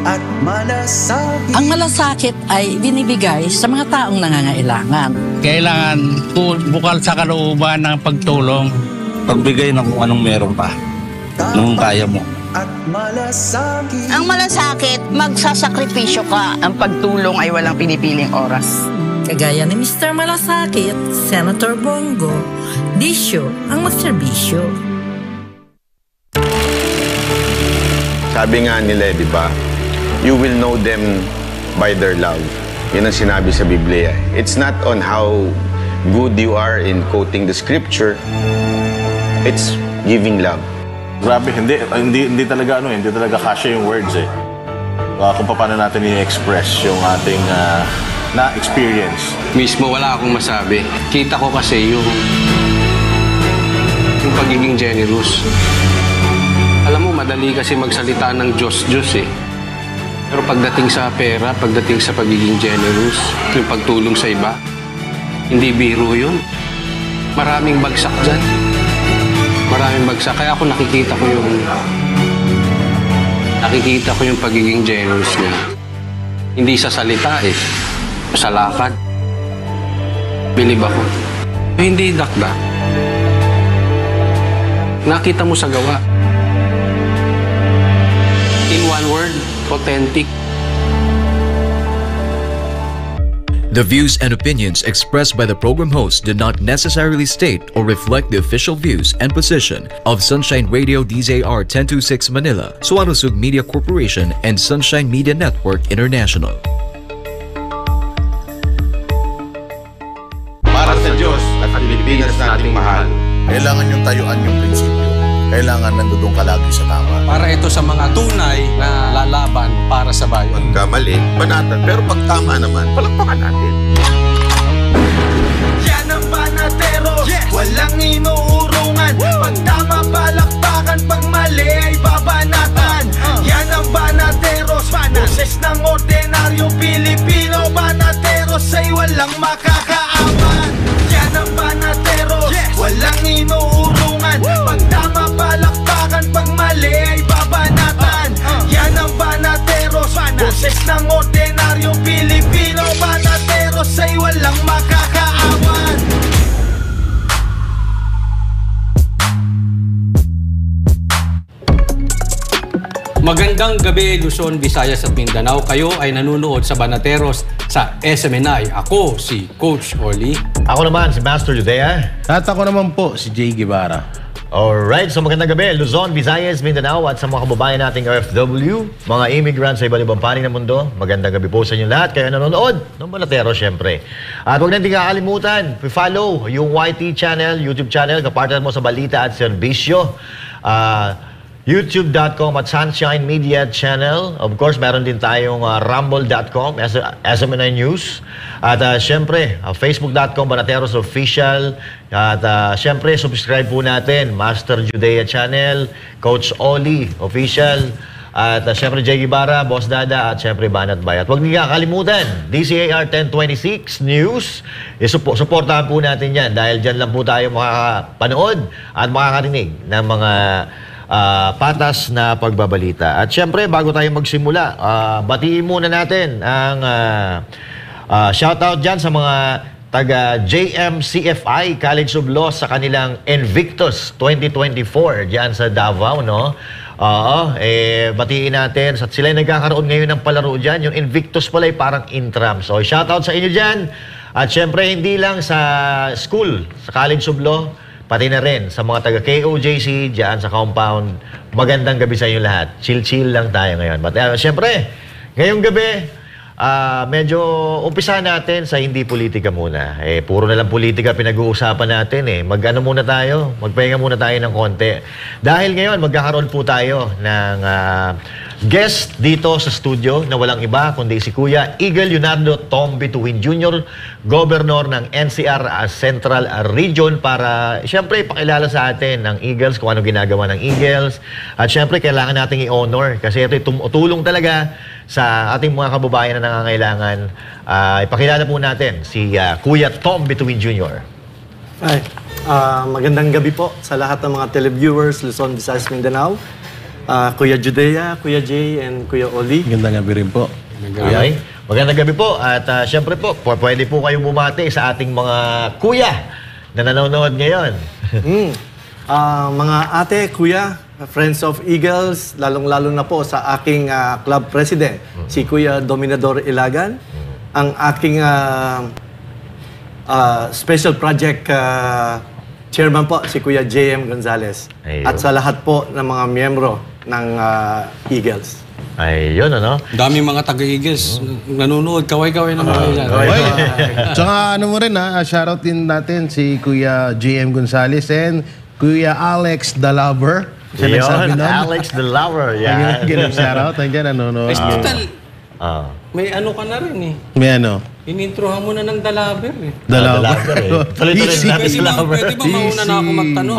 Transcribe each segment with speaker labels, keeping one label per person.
Speaker 1: at malasakit.
Speaker 2: Ang malasakit ay binibigay sa mga taong nangangailangan.
Speaker 3: Kailangan bukal sa kalooban ng pagtulong.
Speaker 4: Pagbigay ng kung anong meron pa, nung kaya mo.
Speaker 1: At malasakit.
Speaker 5: Ang malasakit, magsasakripisyo ka. Ang pagtulong ay walang pinipiling oras.
Speaker 2: Kagaya ni Mr. Malasakit, Senator Bongo, disyo ang magserbisyo.
Speaker 6: Sabi nga nila, di ba? You will know them by their love. Yun ang sinabi sa Biblia. It's not on how good you are in quoting the scripture. It's giving love.
Speaker 7: Grabe, hindi talaga hindi talaga kasya yung words eh. Kung paano natin i-express yung ating na-experience.
Speaker 8: Mismo wala akong masabi. Kita ko kasi yung pagiging generous. Alam mo, madali kasi magsalita ng Diyos eh. Pero pagdating sa pera, pagdating sa pagiging generous, yung pagtulong sa iba, hindi biro yun. Maraming bagsak dyan. Maraming bagsak. Kaya ako nakikita ko yung pagiging generous niya. Hindi sa salita eh. Sa lakad. Bilib ako. Hindi dakda. Nakita mo sa gawa. In one word, authentic.
Speaker 9: The views and opinions expressed by the program host do not necessarily state or reflect the official views and position of Sunshine Radio DZR 1026 Manila, Suanusug Media Corporation, and Sunshine Media Network International.
Speaker 6: Para sa Diyos at Pilipinas nating mahal.
Speaker 7: Kailangan yung tayuan yung prinsipyo. Kailangan nandudong ka lagi sa tama.
Speaker 8: Para ito sa mga tunay na lalaban para sa bayan.
Speaker 6: Pagkamali, banatan. Pero pag tama naman, palakpakan natin.
Speaker 1: Yan ang banatero, walang inuurungan. Pag tama, palakpakan. Pag mali ay babanatan. Yan ang banateros, boses ng ordinaryong Pilipino. Banateros ay walang makakaawan. Yan ang banateros, walang inuurungan. Pag tama, palakpakan. Pag mali ay babanatan. Yan ang banateros, boses ng ordinaryong Pilipino. Banateros ay walang makakaawan.
Speaker 8: Magandang gabi, Luzon, Visayas at Mindanao. Kayo ay nanunood sa Banateros sa SMNI. Ako si Coach Oli.
Speaker 10: Ako naman si Master Judea.
Speaker 3: At ako naman po, si Jay Guevara.
Speaker 10: Alright, so magandang gabi, Luzon, Visayas, Mindanao at sa mga kababayan nating OFW, mga immigrants sa iba't ibang panig ng mundo. Magandang gabi po sa inyo lahat. Kayo nanonood ng Banateros, syempre. At huwag natin kakalimutan, follow yung YT channel, YouTube channel, kapartner mo sa balita at serbisyo. YouTube.com at Sunshine Media Channel. Of course, meron din tayong Rumble.com, SMNI News. At syempre, Facebook.com, Banateros Official. At syempre, subscribe po natin, Master Judea Channel, Coach Oli Official. At syempre, Jay Guevara, Boss Dada, at syempre, Banat Bay. At huwag niyo kakalimutan, DCAR 1026 News. Supportahan po natin yan dahil dyan lang po tayo makakapanood at makakarinig ng mga patas na pagbabalita. At syempre, bago tayo magsimula, batiin muna natin ang shoutout dyan sa mga taga JMCFI College of Law sa kanilang Invictus 2024 dyan sa Davao, no? Batiin natin. At sila nagkakaroon ngayon ng palaro dyan. Yung Invictus pala ay parang intram. So, shoutout sa inyo dyan. At syempre, hindi lang sa school, sa College of Law, pati na rin sa mga taga KOJC dyan sa compound. Magandang gabi sa inyo lahat. Chill-chill lang tayo ngayon. But syempre, ngayong gabi, medyo umpisa natin sa hindi politika muna. Puro na lang politika pinag-uusapan natin. Mag-ano muna tayo? Magpahinga muna tayo ng konti. Dahil ngayon, magkakaroon po tayo ng guest dito sa studio na walang iba kundi si Kuya Eagle Leonardo Tom Bituin Jr., Governor ng NCR Central Region, para siyempre pakilala sa atin ng Eagles, kung ano ginagawa ng Eagles. At siyempre kailangan nating i-honor kasi ito tumutulong talaga sa ating mga kababayan na nangangailangan. Ipakilala po natin si Kuya Tom Bituin Jr.
Speaker 11: Magandang gabi po sa lahat ng mga televiewers, Luzon, Visayas, Mindanao. Kuya Judea, Kuya Jay, and Kuya Oli.
Speaker 12: Gandang gabi rin po.
Speaker 10: Okay. Magandang gabi po. At syempre po, pwede po kayong bumati sa ating mga kuya na nanonood ngayon.
Speaker 11: Mga ate, kuya, Friends of Eagles, lalong-lalo na po sa aking club president, si Kuya Dominador Ilagan, ang aking special project chairman po, si Kuya J.M. Gonzales.
Speaker 10: Ayun.
Speaker 11: At sa lahat po ng mga miyembro ng Eagles.
Speaker 10: Ayun, ano?
Speaker 8: Daming mga taga-Eagles. Nanonood, kaway-kaway na mga ilan.
Speaker 12: Tsaka ano mo rin shoutout din natin si Kuya J.M. Gonzales and Kuya Alex the Lover. Siya nagsabi
Speaker 10: Yun,
Speaker 12: nun.
Speaker 10: Alex the Lover. Yan.
Speaker 12: Shoutout, nandiyan nanonood.
Speaker 8: Total, may ano ka na rin eh.
Speaker 12: May ano?
Speaker 8: Inintrohan mo na ng Dalaver eh.
Speaker 12: Dalaver.
Speaker 10: Tuloy-tuloy natin si Lover.
Speaker 8: Pwede ba mauna na ako magtanong?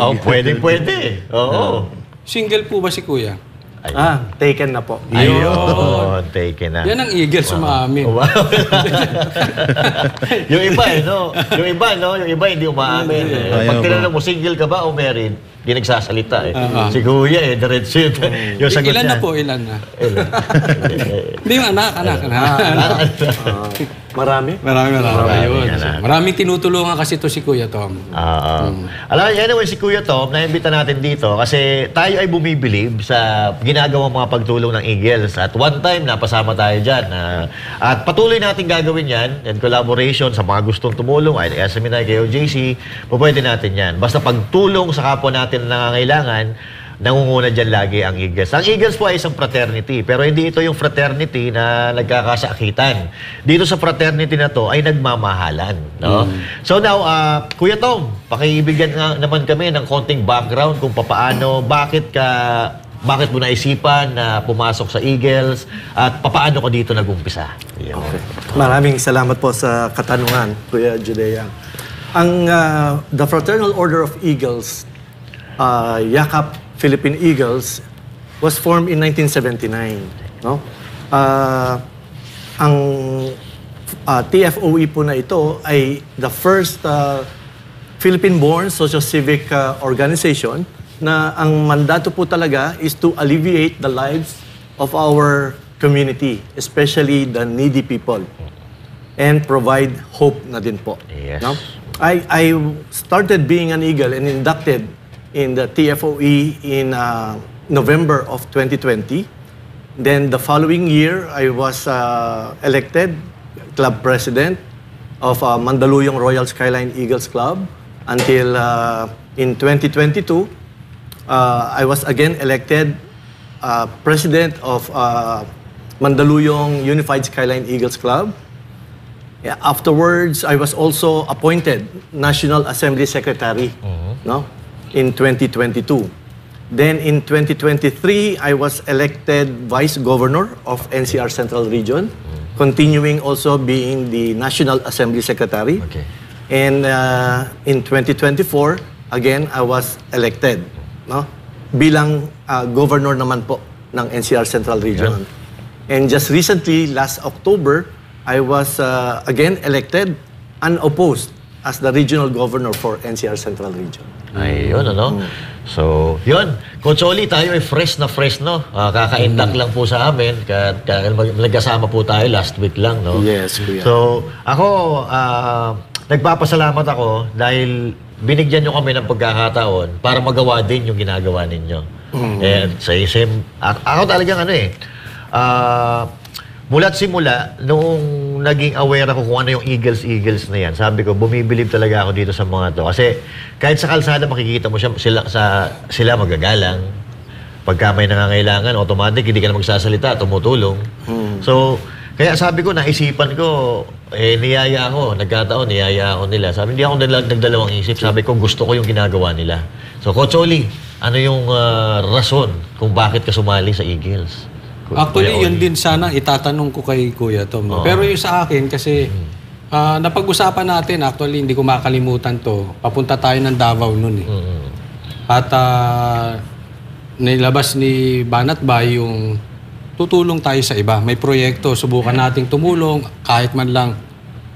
Speaker 10: Pwede. Oo.
Speaker 8: Single po ba si Kuya?
Speaker 11: Taken na po.
Speaker 10: Ayun. Taken na.
Speaker 8: Yan ang Eagles umaamin.
Speaker 10: Yung iba no? Yung iba hindi umaamin. Pag tinanong mo, single ka ba o married? Hindi nagsasalita eh. Si Kuya diretso yung sagot
Speaker 8: Ilan
Speaker 10: niya.
Speaker 8: na po? Ilan na? Hindi yung anak.
Speaker 11: Marami.
Speaker 8: Maraming tinutulungan kasi to si Kuya Tom.
Speaker 10: Alam mo, anyway, si Kuya Tom, naimbita natin dito kasi tayo ay bumibilib sa ginagawang mga pagtulong ng Eagles. At one time, napasama tayo dyan. At patuloy natin gagawin yan in collaboration sa mga gustong tumulong, ay SMNI, kayo JC, pwede natin yan. Basta pagtulong sa kapwa natin na nangangailangan, nangunguna dyan lagi ang Eagles. Ang Eagles po ay isang fraternity, pero hindi ito yung fraternity na nagkakasakitan. Dito sa fraternity na to ay nagmamahalan. No? So now, Kuya Tom, pakibigyan nga naman kami ng konting background kung papaano, bakit mo naisipan na pumasok sa Eagles at papaano ko dito nag-umpisa?
Speaker 11: Okay. Maraming salamat po sa katanungan, Kuya Judea. Ang the Fraternal Order of Eagles, Yakap Philippine Eagles, was formed in 1979. No? Ang TFOE po na ito ay the first Philippine-born socio-civic organization na ang mandato po talaga is to alleviate the lives of our community, especially the needy people, and provide hope na din po.
Speaker 10: Yes.
Speaker 11: No? I started being an Eagle and inducted in the TFOE in November of 2020. Then the following year, I was elected club president of Mandaluyong Royal Skyline Eagles Club until in 2022, I was again elected president of Mandaluyong Unified Skyline Eagles Club. Yeah, afterwards, I was also appointed National Assembly Secretary. No? In 2022. Then in 2023, I was elected Vice Governor of NCR Central Region, continuing also being the National Assembly Secretary.
Speaker 10: Okay.
Speaker 11: And in 2024, again, I was elected bilang Governor naman po ng NCR Central Region. And just recently, last October, I was again elected unopposed as the Regional Governor for NCR Central Region.
Speaker 10: Ayun, ano? So, yun. Coach Oli, tayo ay fresh, no? Kaka-induct lang po sa amin. Nagkasama po tayo last week lang, no?
Speaker 11: Yes, kuya.
Speaker 10: So, ako, nagpapasalamat ako dahil binigyan nyo kami ng pagkakataon para magawa din yung ginagawa ninyo. And ako talagang mula't simula, noong naging aware ako kung ano yung Eagles na yan, sabi ko, bumibilib talaga ako dito sa mga to. Kasi kahit sa kalsada makikita mo sila magagalang. Pagka may nangangailangan, automatic, hindi ka na magsasalita, tumutulong. So, kaya sabi ko, naisipan ko, niyaya ako, nagkataon, niyaya ako nila. Sabi, hindi ako nagdalawang isip. Sabi ko, gusto ko yung ginagawa nila. So, Coach Oli, ano yung rason kung bakit ka sumali sa Eagles?
Speaker 8: Actually, yun din sana itatanong ko kay Kuya Tom. No? Pero yung sa akin, kasi napag-usapan natin, actually, hindi ko makalimutan to. Papunta tayo ng Davao nun eh. At nilabas ni Banat Bay yung tutulong tayo sa iba. May proyekto, subukan nating tumulong kahit man lang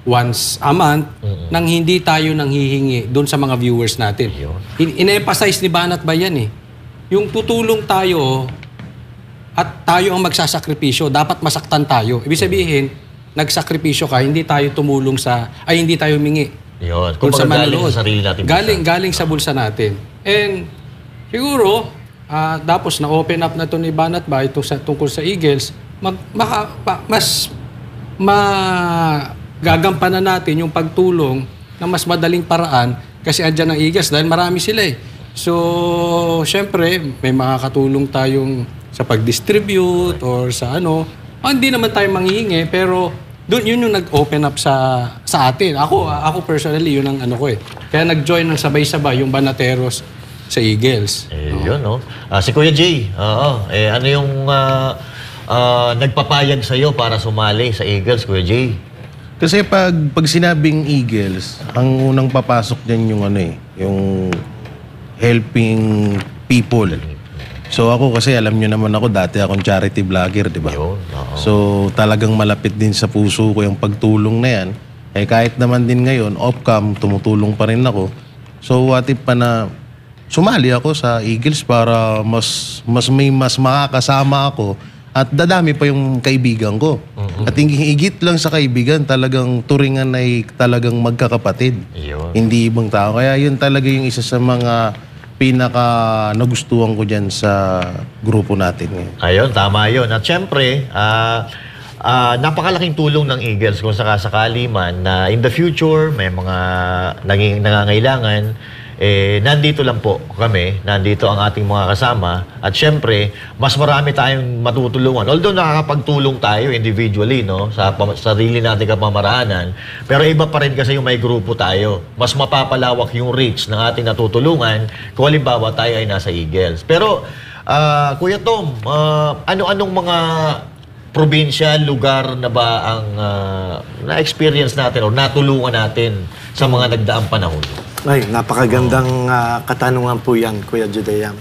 Speaker 8: once a month nang hindi tayo nanghihingi doon sa mga viewers natin. In-emphasize ni Banat Bay yan eh. Yung tutulong tayo at tayo ang magsasakripisyo, dapat masaktan tayo. Ibig sabihin, nagsakripisyo ka, hindi tayo tumulong hindi tayo humingi.
Speaker 10: Yun. Kung galing sa sarili natin.
Speaker 8: Galing sa bulsa natin. And siguro, tapos na-open up na ito ni Banat ba tungkol sa Eagles, mas gagampanan natin yung pagtulong ng mas madaling paraan kasi andyan ang Eagles dahil marami sila eh. So, syempre, may makakatulong tayong sa pag-distribute or sa hindi naman tayo manghihingi, pero yun yung nag-open up sa atin. Ako personally, yun ang ko eh. Kaya nag-join ng sabay-sabay yung Banateros sa Eagles.
Speaker 10: Yun, no? Si Kuya Jay, ano yung nagpapayag sa'yo para sumali sa Eagles, Kuya Jay?
Speaker 12: Kasi pag sinabing Eagles, ang unang papasok dyan yung yung helping people. So ako kasi alam nyo naman ako, dati akong charity vlogger, di ba? So talagang malapit din sa puso ko yung pagtulong na yan. Kahit naman din ngayon, off-cam, tumutulong pa rin ako. So what if pa na sumali ako sa Eagles para mas makakasama ako at dadami pa yung kaibigan ko. At higit lang sa kaibigan, talagang turingan ay talagang magkakapatid. Hindi ibang tao. Kaya yun talaga yung isa sa mga pinaka nagustuhan ko dyan sa grupo natin ngayon.
Speaker 10: Ayun, tama yun. At syempre, napakalaking tulong ng Eagles kung sakasakali man na in the future may mga nangangailangan, nandito lang po kami, nandito ang ating mga kasama at syempre, mas marami tayong matutulungan. Although nakakapagtulong tayo individually, no, sa sarili nating kapamaraanan, pero iba pa rin kasi yung may grupo tayo. Mas mapapalawak yung reach ng ating natutulungan kung halimbawa tayo ay nasa Eagles. Pero, Kuya Tom, ano-anong mga probinsya, lugar na ba ang na-experience natin o natulungan natin sa mga nagdaang panahon?
Speaker 11: Ay, napakagandang katanungan po yan, Kuya Judea.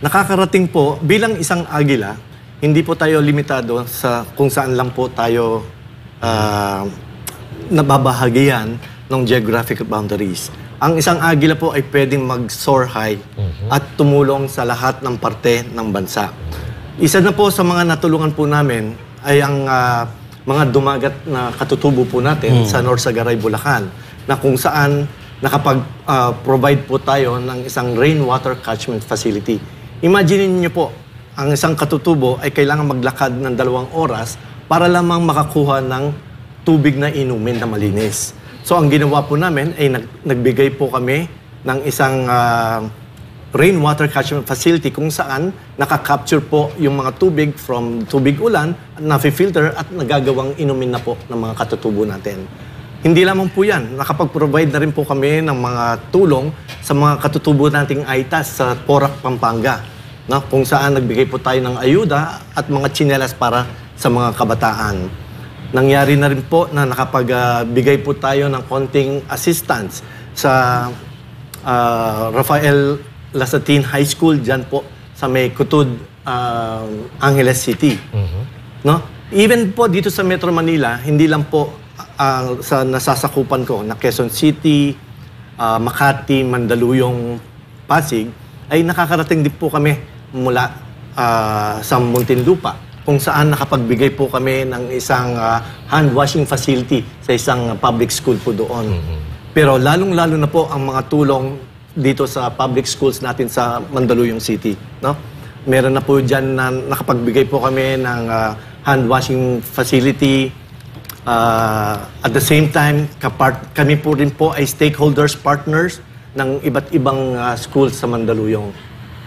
Speaker 11: Nakakarating po, bilang isang agila, hindi po tayo limitado sa kung saan lang po tayo nababahagian ng geographic boundaries. Ang isang agila po ay pwedeng mag-soar high at tumulong sa lahat ng parte ng bansa. Isa na po sa mga natulungan po namin ay ang mga dumagat na katutubo po natin sa Norsagaray, Bulacan, na kung saan nakapag-provide po tayo ng isang rainwater catchment facility. Imagine niyo po, ang isang katutubo ay kailangan maglakad ng 2 oras para lamang makakuha ng tubig na inumin na malinis. So ang ginawa po namin ay nagbigay po kami ng isang rainwater catchment facility kung saan nakakapture po yung mga tubig from tubig ulan, nafi-filter at nagagawang inumin na po ng mga katutubo natin. Hindi lamang po yan. Nakapag-provide na rin po kami ng mga tulong sa mga katutubo nating AITAS sa Porac, Pampanga, no? Kung saan nagbigay po tayo ng ayuda at mga tsinelas para sa mga kabataan. Nangyari na rin po na nakapagbigay po tayo ng konting assistance sa Rafael Lasatin High School dyan po sa may Kutud, Angeles City. No? Even po dito sa Metro Manila, hindi lang po sa nasasakupan ko na Quezon City, Makati, Mandaluyong, Pasig, ay nakakarating din po kami mula sa Muntinlupa, kung saan nakapagbigay po kami ng isang hand washing facility sa isang public school po doon. Pero lalong-lalo na po ang mga tulong dito sa public schools natin sa Mandaluyong City. No? Meron na po dyan na nakapagbigay po kami ng hand washing facility. At the same time, kami po rin po ay stakeholders, partners ng iba't ibang schools sa Mandaluyong,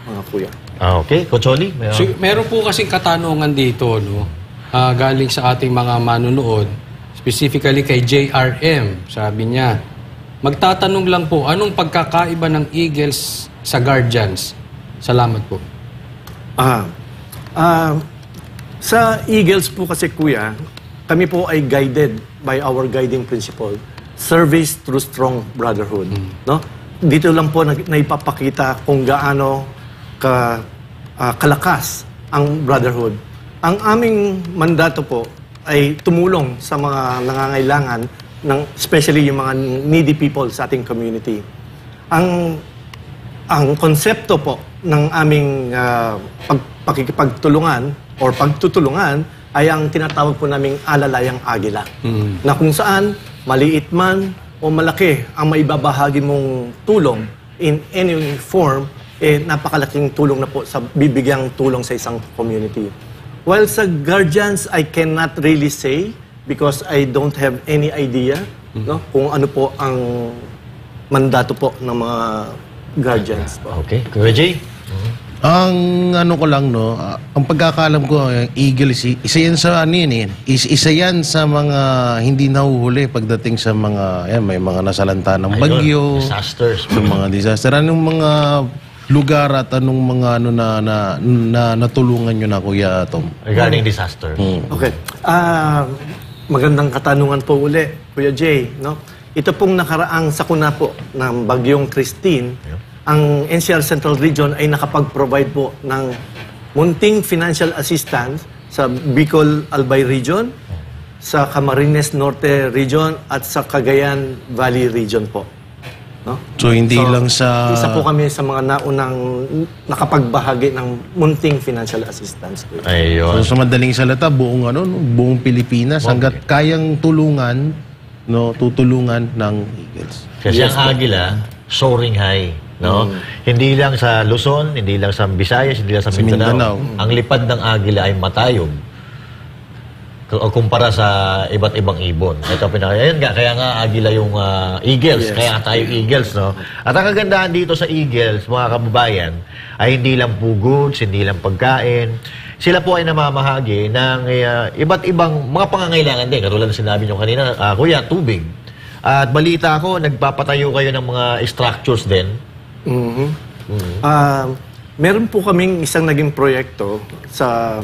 Speaker 11: mga kuya.
Speaker 10: Okay. Coach Oli?
Speaker 8: Meron po kasing katanungan dito, no? Galing sa ating mga manunood, specifically kay JRM, sabi niya, magtatanong lang po, anong pagkakaiba ng Eagles sa Guardians? Salamat po.
Speaker 11: Sa Eagles po kasi, kuya, kami po ay guided by our guiding principle, service through strong brotherhood. No? Dito lang po naipapakita kung gaano kalakas ang brotherhood. Ang aming mandato po ay tumulong sa mga nangangailangan, especially yung mga needy people sa ating community. Ang konsepto po ng aming pakikipagtulungan or pagtutulungan ay ang tinatawag po naming alalayang agila. Na kung saan maliit man o malaki ang maibabahagi mong tulong in any form, napakalaking tulong na po sa bibigyang tulong sa isang community. While sa guardians, I cannot really say because I don't have any idea kung ano po ang mandato po ng mga guardians po.
Speaker 10: Okay. Kuya Jay?
Speaker 12: Ang ano ko lang, no, ang pagkakalam ko, Eagle, isa yan sa ano yun, isa yan sa mga hindi nahuhuli pagdating sa mga, may mga nasalanta ng bagyo.
Speaker 10: Disasters.
Speaker 12: Yung mga disaster. Anong mga lugar at anong mga ano na natulungan nyo na, Kuya Tom?
Speaker 10: Regarding disaster.
Speaker 11: Okay. Magandang katanungan po uli, Kuya Jay. No? Ito pong nakaraang sakuna po ng Bagyong Christine, ang NCR Central Region ay nakapag-provide po ng munting financial assistance sa Bicol Albay Region, sa Camarines Norte Region at sa Cagayan Valley Region po. No?
Speaker 12: So hindi lang sa...
Speaker 11: Isa po kami sa mga naunang nakapagbahagi ng munting financial assistance.
Speaker 10: Ayun.
Speaker 12: So sa madaling salita, buong buong Pilipinas hangga't kayang tulungan, tutulungan ng Eagles.
Speaker 10: Kasi ang Agila, soaring high. No? Hindi lang sa Luzon, hindi lang sa Visayas, hindi lang sa Mindanao. Ang lipad ng Agila ay matayog kumpara sa iba't ibang ibon. Ito ayun nga, kaya nga Agila yung Eagles, kaya tayo Eagles, no? At ang kagandahan dito sa Eagles, mga kababayan, ay hindi lang po goods, hindi lang pagkain. Sila po ay namamahagi ng iba't ibang mga pangangailangan din. Katulad na sinabi nyo kanina, Kuya, tubig. At balita ko, nagpapatayo kayo ng mga structures din.
Speaker 11: Meron po kaming isang naging proyekto sa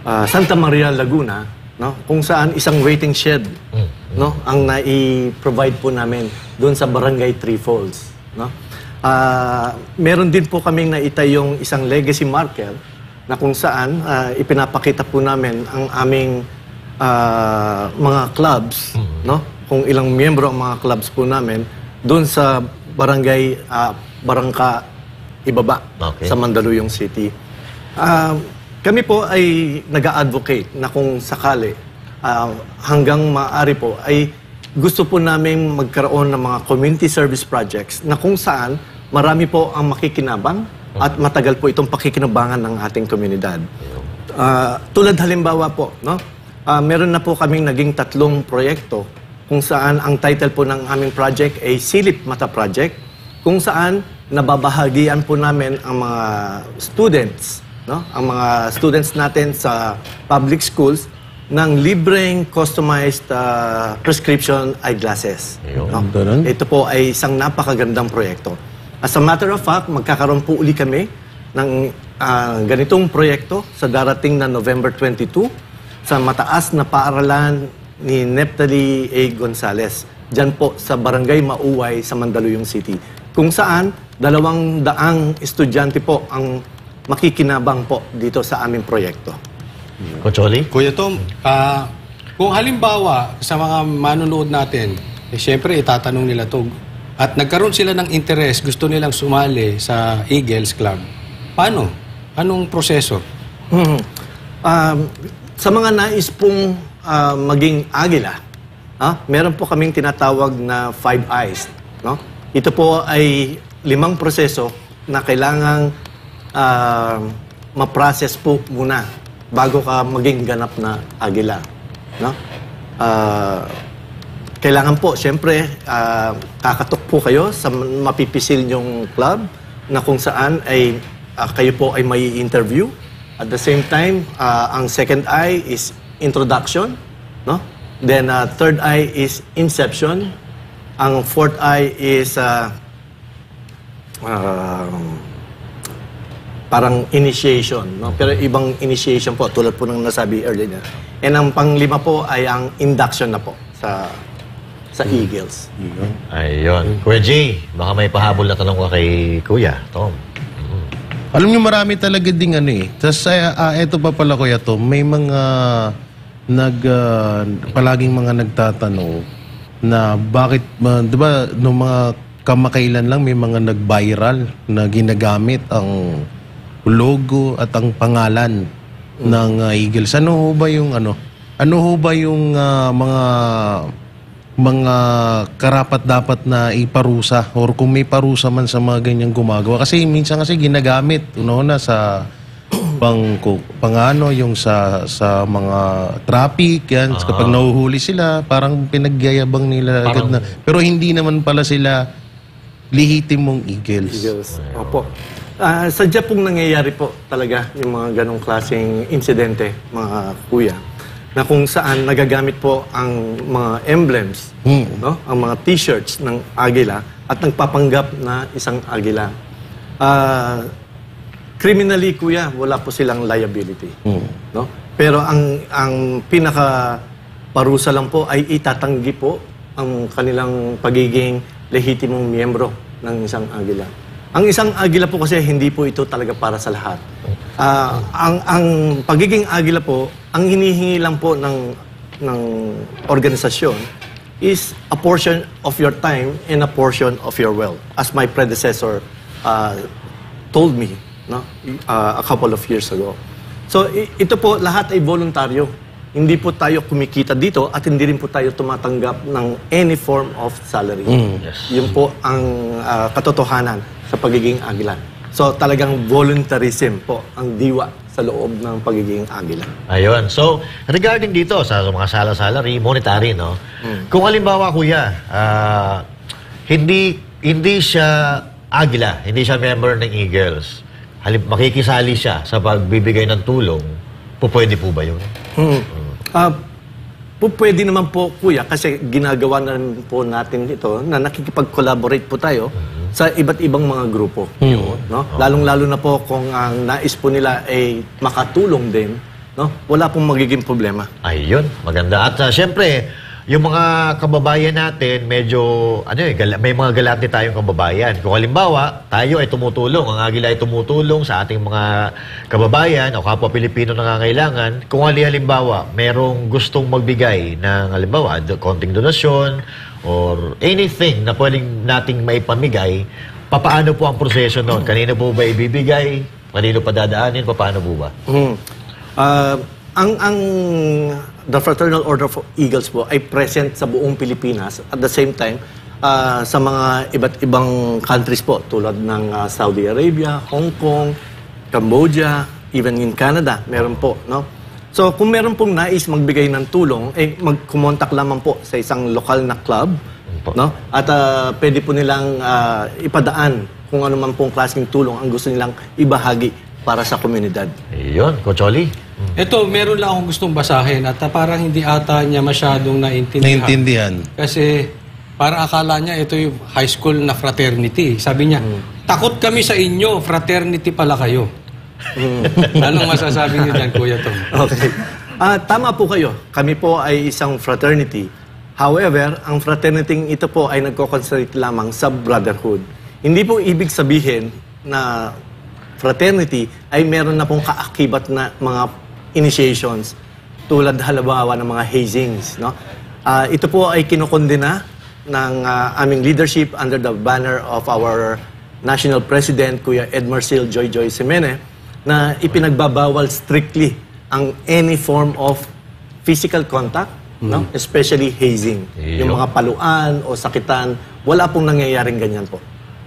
Speaker 11: Santa Maria, Laguna, no? Kung saan isang waiting shed, no? Ang nai-provide po namin doon sa Barangay Three Falls, no? Meron din po kaming naitayong isang legacy marker na kung saan ipinapakita po namin ang aming mga clubs, no? Kung ilang miyembro ang mga clubs po namin doon sa Barangay Barangka Ibaba sa Mandaluyong City. Kami po ay nag-a-advocate na kung sakali hanggang maaari po ay gusto po namin magkaroon ng mga community service projects na kung saan marami po ang makikinabang at matagal po itong pakikinabangan ng ating komunidad. Tulad halimbawa po, no? Meron na po kaming naging 3 proyekto kung saan ang title po ng aming project ay Silip Mata Project, kung saan nababahagian po namin ang mga students, no? Ang mga students natin sa public schools ng libreng customized prescription eyeglasses. No? Ito po ay isang napakagandang proyekto. As a matter of fact, magkakaroon po uli kami ng ganitong proyekto sa darating na November 22 sa mataas na paaralan ni Neptali A. Gonzales, dyan po sa Barangay Mauway sa Mandaluyong City, kung saan 200 estudyante po ang makikinabang po dito sa aming proyekto.
Speaker 10: Kocholi?
Speaker 8: Kuya Tom, kung halimbawa sa mga manonood natin, siyempre itatanong nila to, at nagkaroon sila ng interest, gusto nilang sumali sa Eagles Club, paano? Anong proseso?
Speaker 11: Sa mga nais pong maging Agila, meron po kaming tinatawag na 5 Eyes. No? Ito po ay 5 proseso na kailangang ma-process po muna bago ka maging ganap na Agila. No? Kailangan po, siyempre, kakatok po kayo sa mapipisil nyong club na kung saan ay kayo po ay may interview. At the same time, ang second eye is introduction, no? Then third eye is inception. Ang fourth eye is parang initiation, no? Pero ibang initiation po, tulad po ng nasabi earlier. And ang pang-5 po ay ang induction na po sa Eagles.
Speaker 10: Ayun. Kuya G, baka may pahabol na tanong ko kay Kuya Tom.
Speaker 12: Alam niyo, marami talaga ding ano eh. Tapos eto pa pala, Kuya Tom, may mga palaging mga nagtatanong na bakit, di ba, noong mga kamakailan lang may mga nag-viral na ginagamit ang logo at ang pangalan ng Eagles. Ano ho ba yung mga karapat-dapat na iparusa or kung may parusa man sa mga ganyang gumagawa? Kasi minsan kasi ginagamit una sa yung sa mga traffic yan. Kapag nahuhuli sila, parang pinagyayabang nila agad na. Pero hindi naman pala sila lehitimong Eagles.
Speaker 11: Opo. Sadya pong nangyayari po talaga yung mga ganong klaseng insidente, mga kuya, na kung saan nagagamit po ang mga emblems, no? Ang mga t-shirts ng Agila at nagpapanggap na isang Agila. Criminally, kuya, wala po silang liability. No? Pero ang pinaka parusa lang po ay itatanggi po ang kanilang pagiging lehitimong miyembro ng isang Agila. Ang isang Agila po kasi hindi po ito talaga para sa lahat. Ang pagiging Agila po, ang hinihingi lang po ng organisasyon is a portion of your time and a portion of your wealth. As my predecessor told me, no? A couple of years ago. So, ito po, lahat ay voluntaryo. Hindi po tayo kumikita dito at hindi rin po tayo tumatanggap ng any form of salary. Yun po ang katotohanan sa pagiging Agila. So, talagang voluntarism po ang diwa sa loob ng pagiging Agila.
Speaker 10: Ayun. So, regarding dito sa mga salary, monetary, no? Kung halimbawa, kuya, hindi siya Agila, hindi siya member ng Eagles, makikisali siya sa pagbibigay ng tulong, pwede po ba yun?
Speaker 11: Pwede naman po, kuya, kasi ginagawa na rin po natin ito na nakikipag-collaborate po tayo sa iba't ibang mga grupo. No? Lalong-lalo na po kung ang nais po nila ay makatulong din, no? Wala pong magiging problema.
Speaker 10: Ayun, maganda. At syempre, yung mga kababayan natin, medyo, may mga galante tayong kababayan. Kung halimbawa, tayo ay tumutulong, ang Agila ay tumutulong sa ating mga kababayan o kapwa Pilipino nangangailangan, kung halimbawa, merong gustong magbigay ng, halimbawa, konting donasyon or anything na pwedeng nating maipamigay, papaano po ang proseso noon? Kanino po ba ibibigay? Kanino pa dadaanin? Paano po ba?
Speaker 11: The Fraternal Order of Eagles po ay present sa buong Pilipinas at the same time sa mga iba't ibang countries po tulad ng Saudi Arabia, Hong Kong, Cambodia, even in Canada, meron po, no? So kung meron pong nais magbigay ng tulong, mag-kumontak lamang po sa isang lokal na club, no? At pwede po nilang ipadaan kung ano man pong klaseng tulong ang gusto nilang ibahagi para sa komunidad.
Speaker 10: Ayun, Coach Oli.
Speaker 8: Ito, meron lang akong gustong basahin at parang hindi ata niya masyadong naintindihan. Kasi parang akala niya ito yung high school na fraternity. Sabi niya, takot kami sa inyo, fraternity pala kayo. Anong masasabi niyo dyan, Kuya Tom?
Speaker 11: Okay. Tama po kayo. Kami po ay isang fraternity. However, ang fraternity ito po ay nagko-concentrate lamang sa brotherhood. Hindi po ibig sabihin na fraternity ay meron na pong kaakibat na mga initiations tulad halimbawa ng mga hazings, no? Ito po ay kinokondena ng aming leadership under the banner of our National President, Kuya Ed Marcil Joy Semene, na ipinagbabawal strictly ang any form of physical contact, no? Especially hazing. Yung mga paluan o sakitan, wala pong nangyayaring ganyan po.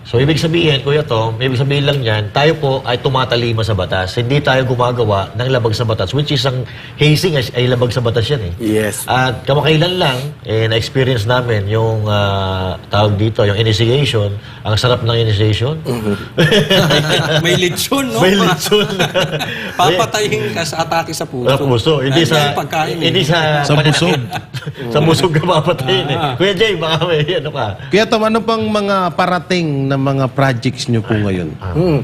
Speaker 10: So, ibig sabihin, Kuya Tom, ibig sabihin lang yan, tayo po ay tumatalima sa batas. Hindi tayo gumagawa ng labag sa batas, which is ang hazing ay labag sa batas yan eh.
Speaker 11: Yes.
Speaker 10: At kamakailan lang, na-experience namin yung tawag dito, yung initiation. Ang sarap ng initiation.
Speaker 8: May lechon, no?
Speaker 10: May lechon.
Speaker 8: Papatayin ka sa atake sa puso.
Speaker 10: Sa puso. Hindi sa busog. Sa busog ka papatayin eh. Kuya Jay, baka may ano ka.
Speaker 12: Kuya Tom, ano pang mga parating na mga projects nyo po ngayon?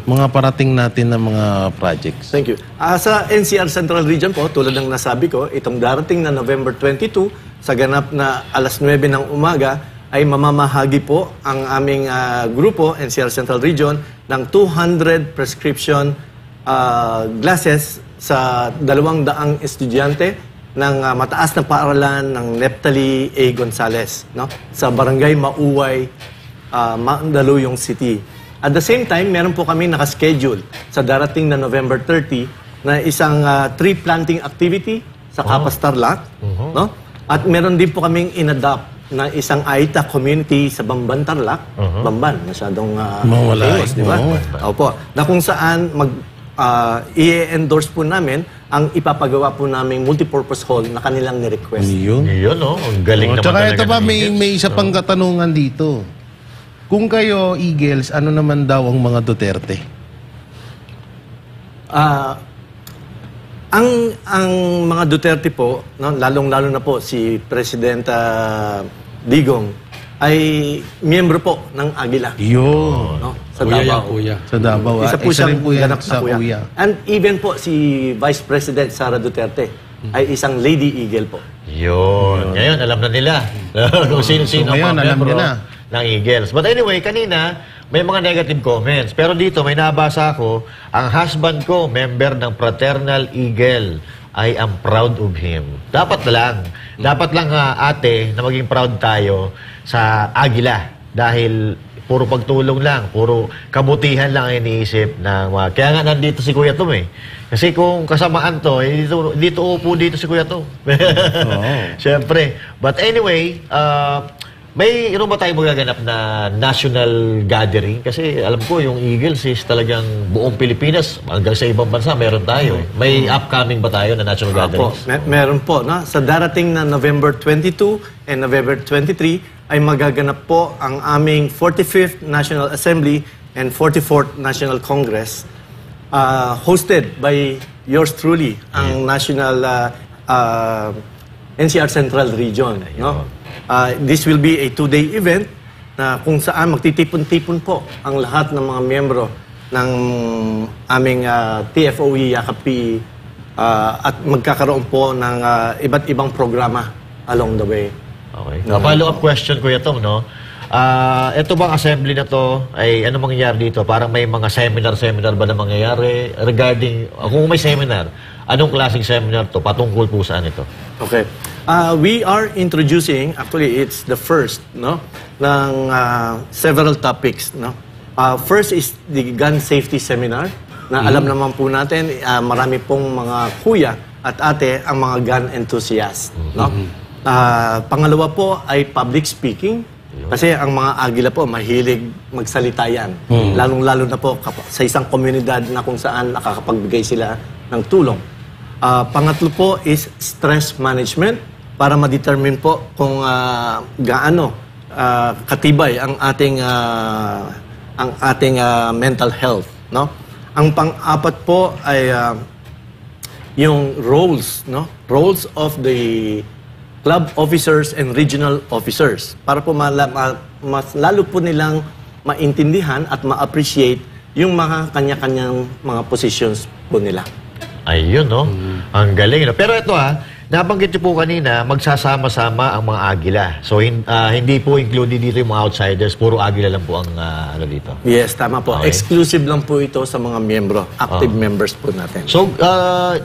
Speaker 12: Mga parating natin na mga projects.
Speaker 11: Thank you. Sa NCR Central Region po, tulad ng nasabi ko, itong darating na November 22, sa ganap na alas 9 ng umaga, ay mamamahagi po ang aming grupo, NCR Central Region, ng 200 prescription glasses sa 200 estudyante ng mataas na paaralan ng Neptali A. Gonzales, no? Sa Barangay Mauway, Mandaluyong City. At the same time, meron po kami nakaschedule sa darating na November 30 na isang tree planting activity sa Capas Tarlac, no? At meron din po kaming inadopt na isang Aita community sa Bamban Tarlac. Bamban, masyadong famous, di ba? Opo. Na kung saan i-endorse po namin ang ipapagawa po naming multipurpose hall na kanilang ni-request.
Speaker 10: Yun, no? Ang galing naman
Speaker 12: Tsaka
Speaker 10: talaga
Speaker 12: ito pa,
Speaker 10: ng
Speaker 12: may
Speaker 10: Eagles.
Speaker 12: isa pang katanungan dito. Kung kayo, Eagles, ano naman daw ang mga Duterte?
Speaker 11: Ang mga Duterte po, no, lalong-lalo na po si Presidenta Digong, ay miyembro po ng Agila.
Speaker 12: Yun.
Speaker 11: No, sa Davao.
Speaker 12: Sa Davao.
Speaker 11: Isa po siyang
Speaker 12: rin po yan
Speaker 11: ganap
Speaker 12: sa
Speaker 11: na kuya.
Speaker 12: kuya.
Speaker 11: And even po si Vice President Sara Duterte ay isang Lady Eagle po.
Speaker 10: Yun. Ngayon, alam na nila. Kung sino-sino
Speaker 12: So, ngayon,
Speaker 10: mga
Speaker 12: alam
Speaker 10: membro
Speaker 12: niya na.
Speaker 10: ng Eagles. But anyway, kanina, may mga negative comments. Pero dito, may nabasa ako, ang husband ko, member ng Fraternal Eagle. I am proud of him. Dapat lang. Dapat lang, ate, na maging proud tayo sa Agila. Dahil puro pagtulong lang, puro kabutihan lang ang iniisip ng mga... Kaya nga nandito si Kuya Tom eh. Kasi kung kasamaan to, dito upo dito si Kuya Tom. Siyempre. But anyway, may ba tayo magaganap na national gathering? Kasi alam ko yung Eagles is talagang buong Pilipinas, hanggang sa ibang bansa, meron tayo. May upcoming ba tayo na national gatherings?
Speaker 11: Meron po. No? Sa darating na November 22 and November 23 ay magaganap po ang aming 45th National Assembly and 44th National Congress hosted by yours truly, ang National NCR Central Region. No? This will be a 2-day event na kung saan magtitipon-tipon po ang lahat ng mga miyembro ng aming TFOE Yakap-PE at magkakaroon po ng iba't ibang programa along the way.
Speaker 10: Okay. Follow-up question, Kuya Tom, no? Ito bang assembly na to, ay ano mangyayari dito? Parang may mga seminar ba na mangyayari regarding, kung may seminar, anong klaseng seminar to? Patungkol po saan ito?
Speaker 11: Okay. We are introducing, actually it's the first, no, ng several topics, no. First is the gun safety seminar na alam naman po natin marami pong mga kuya at ate ang mga gun enthusiasts, no. Pangalawa po ay public speaking kasi ang mga Agila po mahilig magsalita yan. Lalong-lalo na po sa isang komunidad na kung saan nakakapagbigay sila ng tulong. Pangatlo po is stress management para ma-determine po kung gaano katibay ang ating mental health, no? Ang pang-apat po ay yung roles, no? Roles of the club officers and regional officers para po mas lalo po nilang maintindihan at ma-appreciate yung mga kanya-kanyang mga positions po nila.
Speaker 10: Ayun, no? Ang galing, no? Pero ito, nabanggit niyo po kanina, magsasama-sama ang mga Agila. So, hindi po included dito yung mga outsiders, puro Agila lang po ang ano dito.
Speaker 11: Yes, tama po.
Speaker 10: Okay.
Speaker 11: Exclusive lang po ito sa mga miyembro, active members po natin.
Speaker 10: So,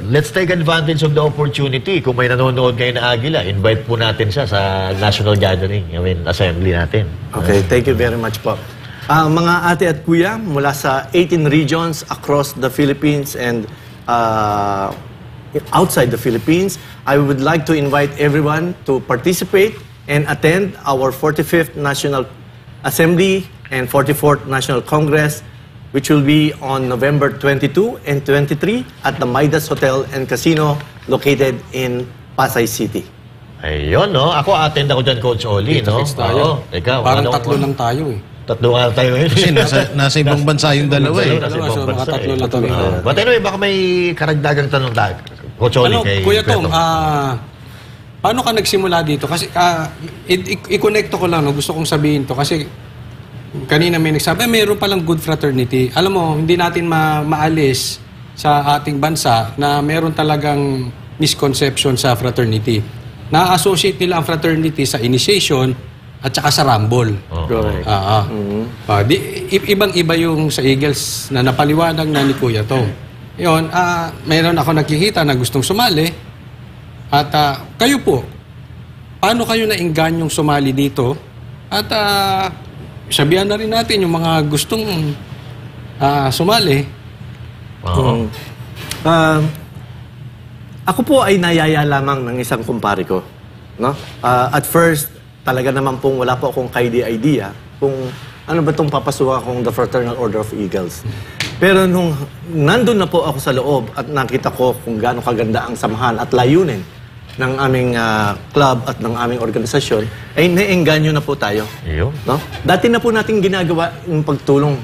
Speaker 10: let's take advantage of the opportunity. Kung may nanonood ngayon na Agila, invite po natin siya sa national gathering, assembly natin.
Speaker 11: Okay, thank you very much po. Mga ate at kuya, mula sa 18 regions across the Philippines and outside the Philippines, I would like to invite everyone to participate and attend our 45th National Assembly and 44th National Congress, which will be on November 22 and 23 at the Midas Hotel and Casino located in Pasay City.
Speaker 10: Ayun, no? Ako attend ako dyan, Coach Oli, no?
Speaker 8: Tayo.
Speaker 10: Ikaw,
Speaker 8: parang tatlo lang tayo eh.
Speaker 10: Tatlo nga tayo ngayon.
Speaker 12: Kasi nasa ibang bansa yung dalawa eh.
Speaker 10: Nasa ibang
Speaker 8: mga
Speaker 10: bansa
Speaker 8: tatlo lang kami.
Speaker 10: But anyway, baka may karagdagang tanong tayo. Coach Oli, kay
Speaker 8: Kuya Tom, paano ka nagsimula dito? Kasi i-connect ko lang, no? Gusto kong sabihin to kasi kanina may nagsabi, mayroon palang good fraternity. Alam mo, hindi natin maalis sa ating bansa na mayroon talagang misconception sa fraternity. Na-associate nila ang fraternity sa initiation at saka sa rumble.
Speaker 11: Correct.
Speaker 8: Ibang-iba yung sa Eagles na napaliwanag na ni Kuya Tom. Yun, mayroon ako nakikita na gustong sumali. At kayo po, paano kayo naingganyong sumali dito? At sabihan na rin natin yung mga gustong sumali.
Speaker 11: Ako po ay nayaya lamang ng isang kumpare ko. No? At first, talaga naman pong wala po akong idea kung ano ba itong papasukan kong the Fraternal Order of Eagles. Pero nung nandun na po ako sa loob at nakita ko kung gaano kaganda ang samahan at layunin ng aming club at ng aming organisasyon, ay naengganyo na po tayo. No? Dati na po natin ginagawa yung pagtulong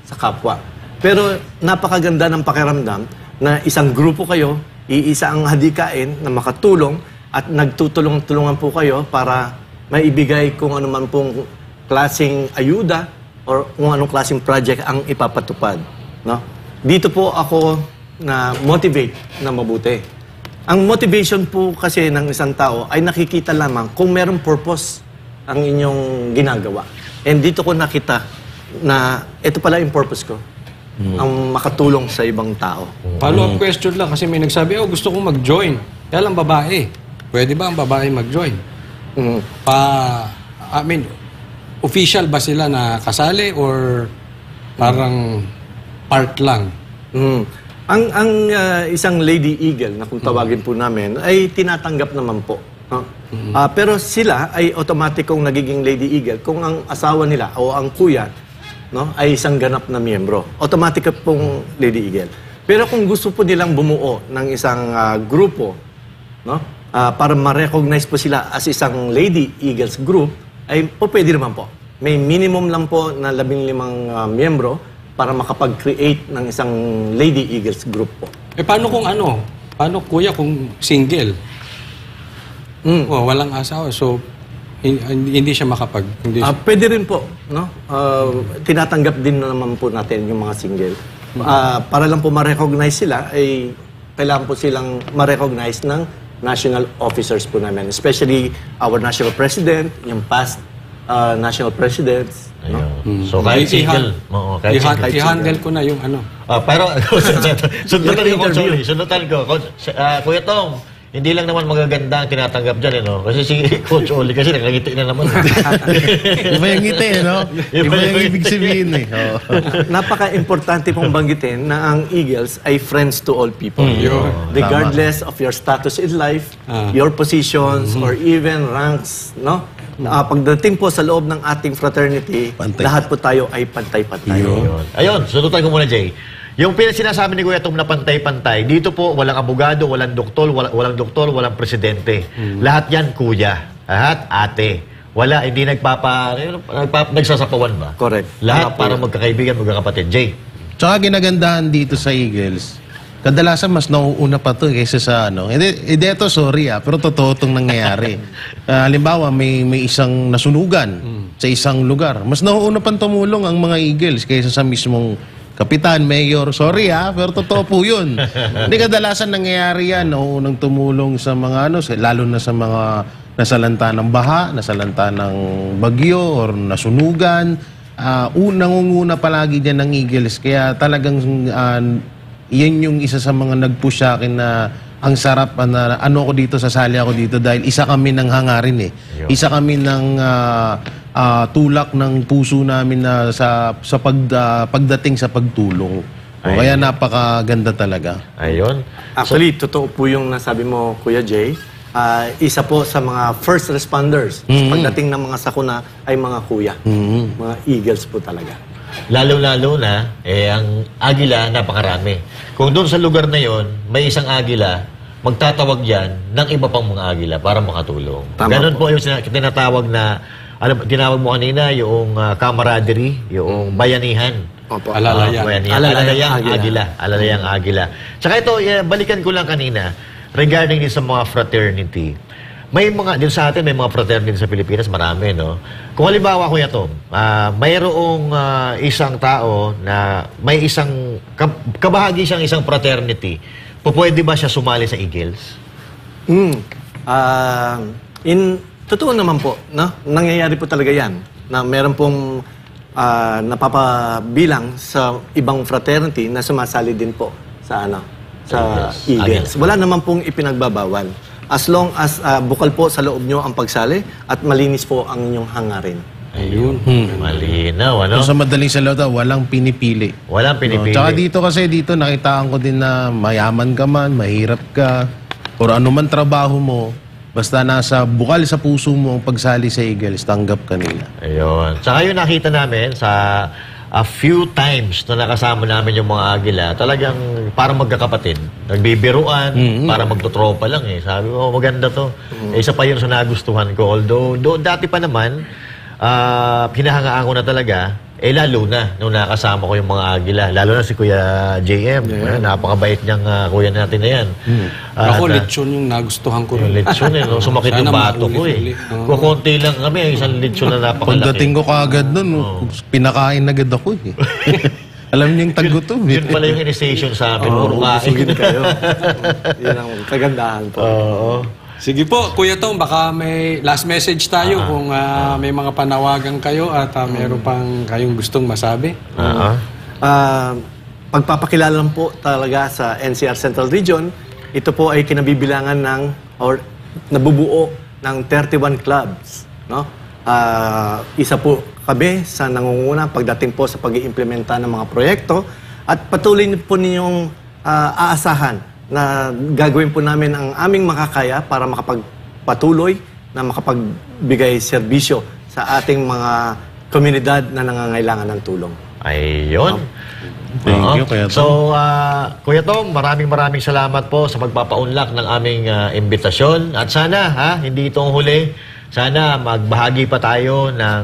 Speaker 11: sa kapwa. Pero napakaganda ng pakiramdam na isang grupo kayo, iisa ang hadikain na makatulong at nagtutulong-tulungan po kayo para maibigay kung ano man pong klaseng ayuda or kung anong klaseng project ang ipapatupad. No? Dito po ako na motivate na mabuti. Ang motivation po kasi ng isang tao ay nakikita lamang kung merong purpose ang inyong ginagawa. And dito ko nakita na ito pala yung purpose ko. Ang makatulong sa ibang tao.
Speaker 8: Follow-up question lang kasi may nagsabi, gusto kong mag-join. Kaya lang babae. Pwede ba ang babae mag-join? Official ba sila na kasali or parang part lang?
Speaker 11: Ang isang Lady Eagle na kung tawagin po namin ay tinatanggap naman po. Pero sila ay automatikong nagiging Lady Eagle kung ang asawa nila o ang kuya ay isang ganap na miyembro. Automatic pong Lady Eagle. Pero kung gusto po nilang bumuo ng isang grupo, para ma-recognize po sila as isang Lady Eagles group, ay pwede naman po. May minimum lang po na 15 miyembro para makapag-create ng isang Lady Eagles group po.
Speaker 8: Paano kung Paano kuya kung single? Walang asawa. So, hindi siya makapag...
Speaker 11: Pwede rin po. No? Tinatanggap din naman po natin yung mga single. Para lang po ma-recognize sila, ay kailangan po silang ma-recognize ng national officers po namin. Especially our national president, yung past national presidents. No?
Speaker 10: So kahit single.
Speaker 8: I-handle ko na yung
Speaker 10: Pero, sundutan ko, sundutan ko. Kuya Tom, hindi lang naman magaganda ang tinatanggap dyan, Kasi si Coach Oli, kasi nakangiti na naman.
Speaker 12: Iba yung ngiti, Iba yung ibig sabihin,
Speaker 11: Napaka-importante pong banggitin na ang Eagles ay friends to all people. Regardless of your status in life, your positions, or even ranks, pagdating po sa loob ng ating fraternity, lahat po tayo ay pantay-pantay.
Speaker 10: Ayun, sundutan ko muna, Jay. Yung sinasabi ni Kuya Tom na pantay-pantay, dito po walang abogado, walang doktor, walang presidente. Lahat yan, kuya. Lahat, ate. Wala, hindi nagsasapawan ba?
Speaker 11: Correct.
Speaker 10: Lahat para magkakaibigan, magkakapatid. Jay.
Speaker 12: Tsaka ginagandahan dito sa Eagles, kadalasan mas nauuna pa to kaysa sa Hindi ito, sorry pero totoo itong nangyayari. Halimbawa, may isang nasunugan sa isang lugar. Mas nauuna pang tumulong ang mga Eagles kaysa sa mismong kapitan, mayor. Sorry pero totoo po yun. Hindi kadalasan nangyayari yan. Nauunang tumulong sa mga lalo na sa mga nasalanta ng baha, nasalanta ng bagyo, or nasunugan. Nangunguna palagi dyan ng Eagles. Kaya talagang yan yung isa sa mga nag-push sa akin na ang sarap na ko dito, sasali ako dito dahil isa kami ng hangarin Isa kami ng tulak ng puso namin na sa pagdating sa pagtulong. Kaya napakaganda talaga.
Speaker 10: Ayun.
Speaker 11: Actually, totoo po yung nasabi mo, Kuya Jay. Isa po sa mga first responders. Pagdating ng mga sakuna ay mga kuya. Mga Eagles po talaga.
Speaker 10: Lalo-lalo na, ang agila, napakarami. Kung doon sa lugar na yon may isang agila, magtatawag yan ng iba pang mga agila para makatulong. Ganon po yung tinatawag na, tinawag mo kanina, yung camaraderie, yung bayanihan. Alalayang agila. Alalayang agila. Tsaka ito, balikan ko lang kanina, regarding din sa mga fraternity. May mga, din sa atin, may mga fraternity sa Pilipinas, marami, Kung halimbawa, Kuya Tom, mayroong isang tao na may isang, kabahagi siyang isang fraternity, pwede ba siya sumali sa Eagles?
Speaker 11: Totoo naman po, nangyayari po talaga yan, na meron pong napapabilang sa ibang fraternity na sumasali din po sa Eagles. Wala naman pong ipinagbabawal. As long as bukal po sa loob nyo ang pagsali at malinis po ang inyong hangarin.
Speaker 8: Ayun.
Speaker 10: Malinaw, ano?
Speaker 12: So, sa madaling salita, walang pinipili.
Speaker 10: Walang pinipili.
Speaker 12: Tsaka dito nakitaan ko din na mayaman ka man, mahirap ka, o ano man trabaho mo, basta nasa bukal sa puso mo ang pagsali sa Eagles, tanggap ka nila.
Speaker 10: Ayun. Tsaka yun nakita namin sa a few times na nakasama namin yung mga Agila, talagang parang magkakapatid. Nagbibiruan, para magtotropa lang eh. Sabi ko, maganda to. Isa pa yun sa nagustuhan ko. Although, dati pa naman, hinahangaan ko na talaga, lalo na nung nakasama ko yung mga Agila. Lalo na si Kuya JM. Napakabait niyang kuya natin na yan.
Speaker 8: Ako, lechon yung nagustuhan ko.
Speaker 10: Yung lechon no? Sumakit yung bato ko eh. Kukunti lang kami, isang lechon na napakalaki.
Speaker 12: Pagdating ko kaagad nun, pinakain agad ako eh. Alam niyo yung tagutom eh.
Speaker 10: Yun pala yung initiation sa amin.
Speaker 11: Busugin kayo. Yun ang kagandahan po.
Speaker 8: Sige po, Kuya Tom, baka may last message tayo kung may mga panawagan kayo at meron pang kayong gustong masabi.
Speaker 11: Pagpapakilala lang po talaga sa NCR Central Region, ito po ay kinabibilangan or nabubuo ng 31 clubs. No? Isa po kami sa nangunguna pagdating po sa pag-iimplementa ng mga proyekto at patuloy po ninyong aasahan na gagawin po namin ang aming makakaya para makapagpatuloy na makapagbigay serbisyo sa ating mga komunidad na nangangailangan ng tulong.
Speaker 10: Ayun.
Speaker 12: Thank you, Kuya Tom.
Speaker 10: So, Kuya Tom, maraming salamat po sa pagpapaunlak ng aming imbitasyon. At sana, hindi itong huli, sana magbahagi pa tayo ng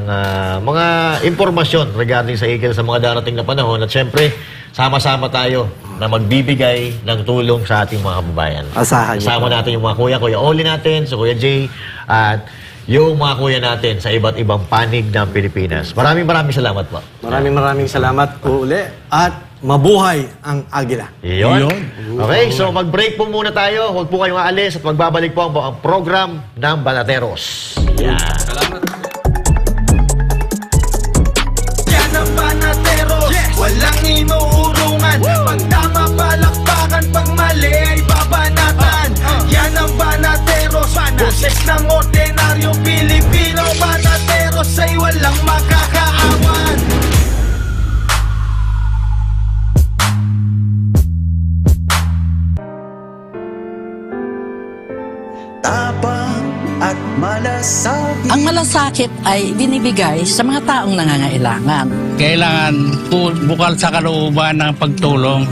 Speaker 10: mga impormasyon regarding sa Eagles sa mga darating na panahon. At syempre, sama-sama tayo na magbibigay ng tulong sa ating mga kababayan.
Speaker 11: Asahan niyo.
Speaker 10: Sama natin yung mga Kuya Oli natin, si Kuya Jay, at yung mga kuya natin sa iba't ibang panig ng Pilipinas. Maraming salamat po.
Speaker 11: Maraming salamat po uli at mabuhay ang Agila.
Speaker 10: Yun. Okay, so mag-break po muna tayo. Huwag po kayong aalis at magbabalik po ang program ng Banateros.
Speaker 8: Salamat.
Speaker 1: Yan ang Banateros, walang inuurungan. Pag tama palakpakan, pag mali ay babanatan. Yan ang Banateros, boses ng ordinaryong Pilipino. Banateros ay walang makakaawan.
Speaker 13: Tapang at malasakit.
Speaker 2: Ang malasakit ay binibigay sa mga taong nangangailangan.
Speaker 3: Kailangan bukal sa kalooban ng pagtulong.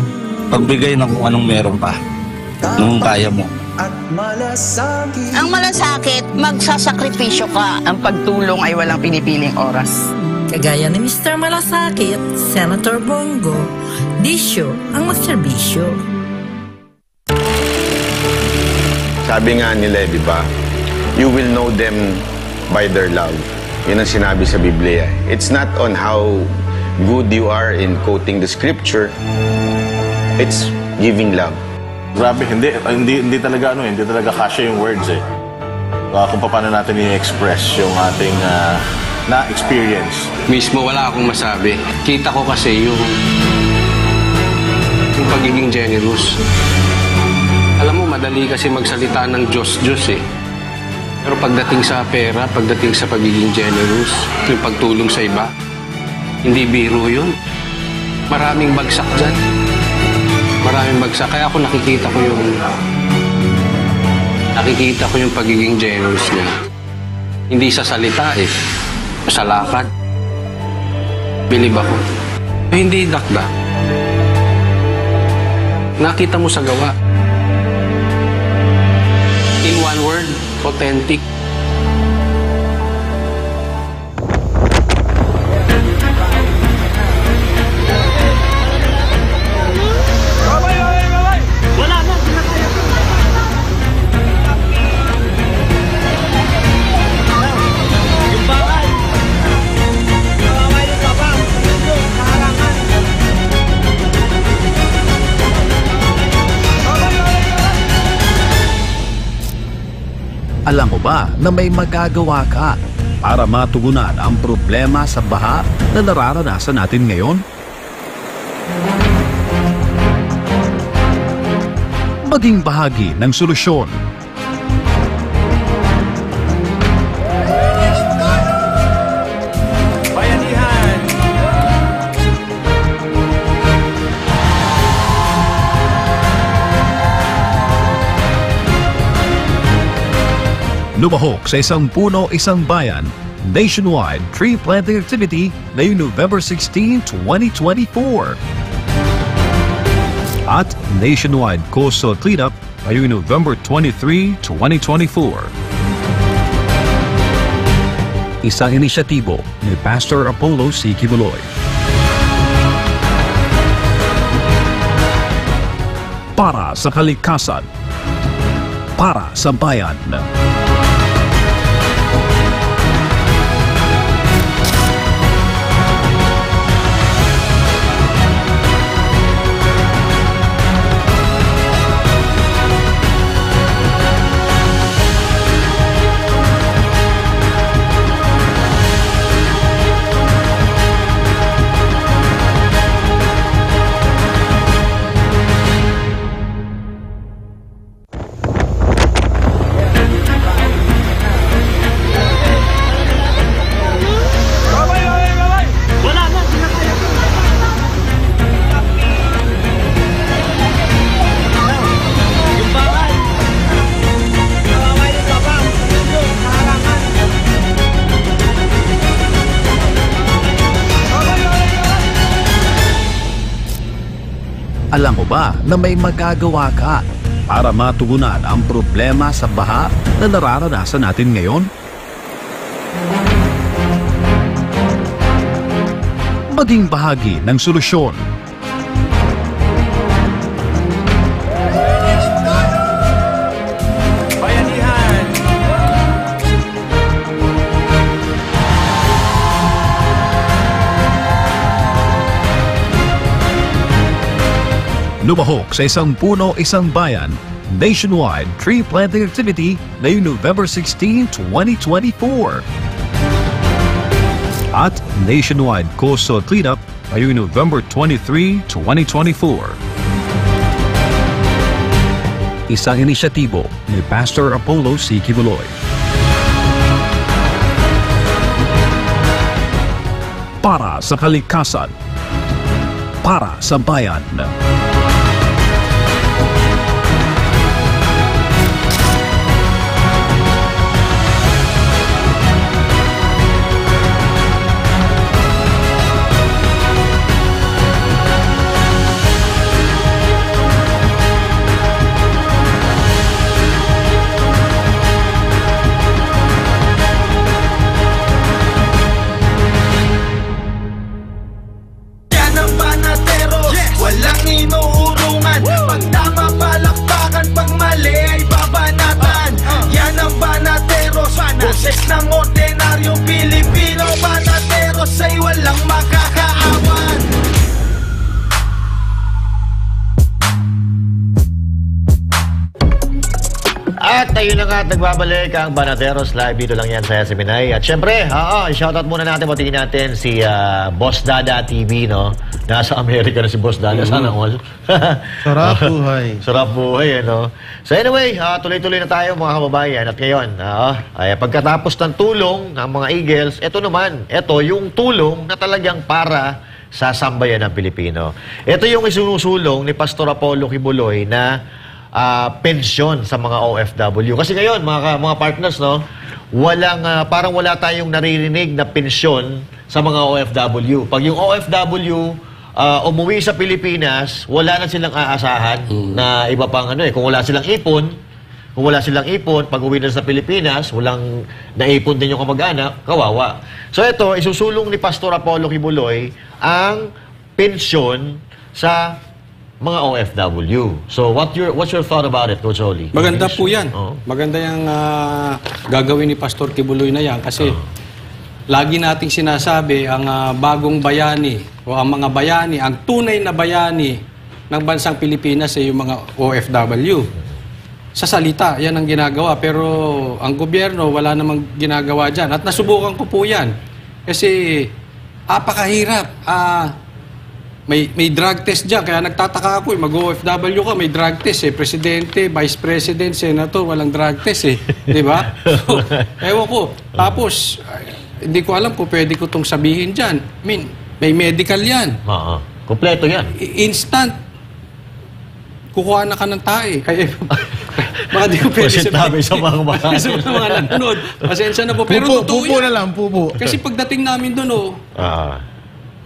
Speaker 4: Pagbigay ng kung anong meron pa, nung kaya mo.
Speaker 13: At malasakit.
Speaker 5: Ang malasakit, magsasakripisyo ka. Ang pagtulong ay walang pinipiling oras.
Speaker 2: Kagaya ni Mr. Malasakit, Senator Bongo, disyo ang magserbisyo.
Speaker 6: Sabi nga nila, di ba? You will know them by their love. Yun ang sinabi sa Biblia. It's not on how good you are in quoting the scripture. It's giving love.
Speaker 7: Grabe, hindi talaga hindi talaga kasya yung words eh. Kung paano natin i-express yung ating na-experience.
Speaker 8: Mismo wala akong masabi. Kita ko kasi yung pagiging generous. Alam mo, madali kasi magsalita ng Diyos eh. Pero pagdating sa pera, pagdating sa pagiging generous, yung pagtulong sa iba, hindi biro yun. Maraming bagsak dyan. Maraming bagsak. Kaya ako nakikita ko yung pagiging generous niya. Hindi sa salita eh. Sa lakad. Bilib ako. Hindi dakda. Nakita mo sa gawa. In one word, authentic.
Speaker 14: Alam mo ba na may magagawa ka para matugunan ang problema sa baha na nararanasan natin ngayon? Maging bahagi ng solusyon. Lumahok sa isang puno, isang bayan, nationwide tree planting activity ngayong November 16, 2024. At nationwide coastal cleanup ngayong November 23, 2024. Isang inisyatibo ni Pastor Apollo C. Kibuloy. Para sa kalikasan, para sa bayan. Alam mo ba na may magagawa ka para matugunan ang problema sa baha na nararanasan natin ngayon? Maging bahagi ng solusyon. Lumahok sa isang puno, isang bayan, nationwide tree planting activity ngayong November 16, 2024. At nationwide coastal cleanup ngayong November 23, 2024. Isang inisyatibo ni Pastor Apollo C. Kibuloy. Para sa kalikasan, para sa bayan.
Speaker 1: Boses ng ordinaryong Pilipino, banateros ay walang makakaawan.
Speaker 10: At ayun na nga, nagbabalik ang Banateros Live. Dito lang yan sa SMNI. At syempre, i-shoutout muna natin, batiin natin si Boss Dada TV, no? Nasa Amerika na si Boss Dada, sana all.
Speaker 12: Sarap buhay.
Speaker 10: Sarap buhay, no? So anyway, tuloy-tuloy na tayo mga kababayan. At ngayon, pagkatapos ng tulong ng mga Eagles, ito naman, ito yung tulong na talagang para sa sambayan ng Pilipino. Ito yung isinusulong ni Pastor Apollo Kibuloy na pensyon sa mga OFW. Kasi ngayon, mga partners, no, parang wala tayong naririnig na pensyon sa mga OFW. Pag yung OFW umuwi sa Pilipinas, wala na silang aasahan na iba pang kung wala silang ipon, pag uwi na sa Pilipinas, walang naipon din yung kamag-anak, kawawa. So ito, isusulong ni Pastor Apollo Kibuloy ang pensyon sa mga OFW. So what's your thought about it, Coach Oli?
Speaker 8: Maganda po yan. Maganda yung gagawin ni Pastor Kibuloy na yan kasi lagi nating sinasabi ang bagong bayani o ang mga bayani, ang tunay na bayani ng bansang Pilipinas ay yung mga OFW. Sa salita, yan ang ginagawa. Pero ang gobyerno, wala namang ginagawa dyan. At nasubukan ko po yan. Kasi apakahirap. May drug test dyan. Kaya nagtataka ako, mag-OFW ka, may drug test Presidente, Vice President, Senator, walang drug test Di ba? So, ewan ko. Tapos, hindi ko alam kung pwede ko itong sabihin dyan. I mean, may medical yan.
Speaker 10: Kompleto yan.
Speaker 8: Instant. Kukuha na ka ng tae. Baka di ko pwede
Speaker 10: Namin sa mga
Speaker 8: sa mga nanonood. Pasensya na po. Pero totoo
Speaker 12: pupo na lang, pupo.
Speaker 8: Kasi pagdating namin doon,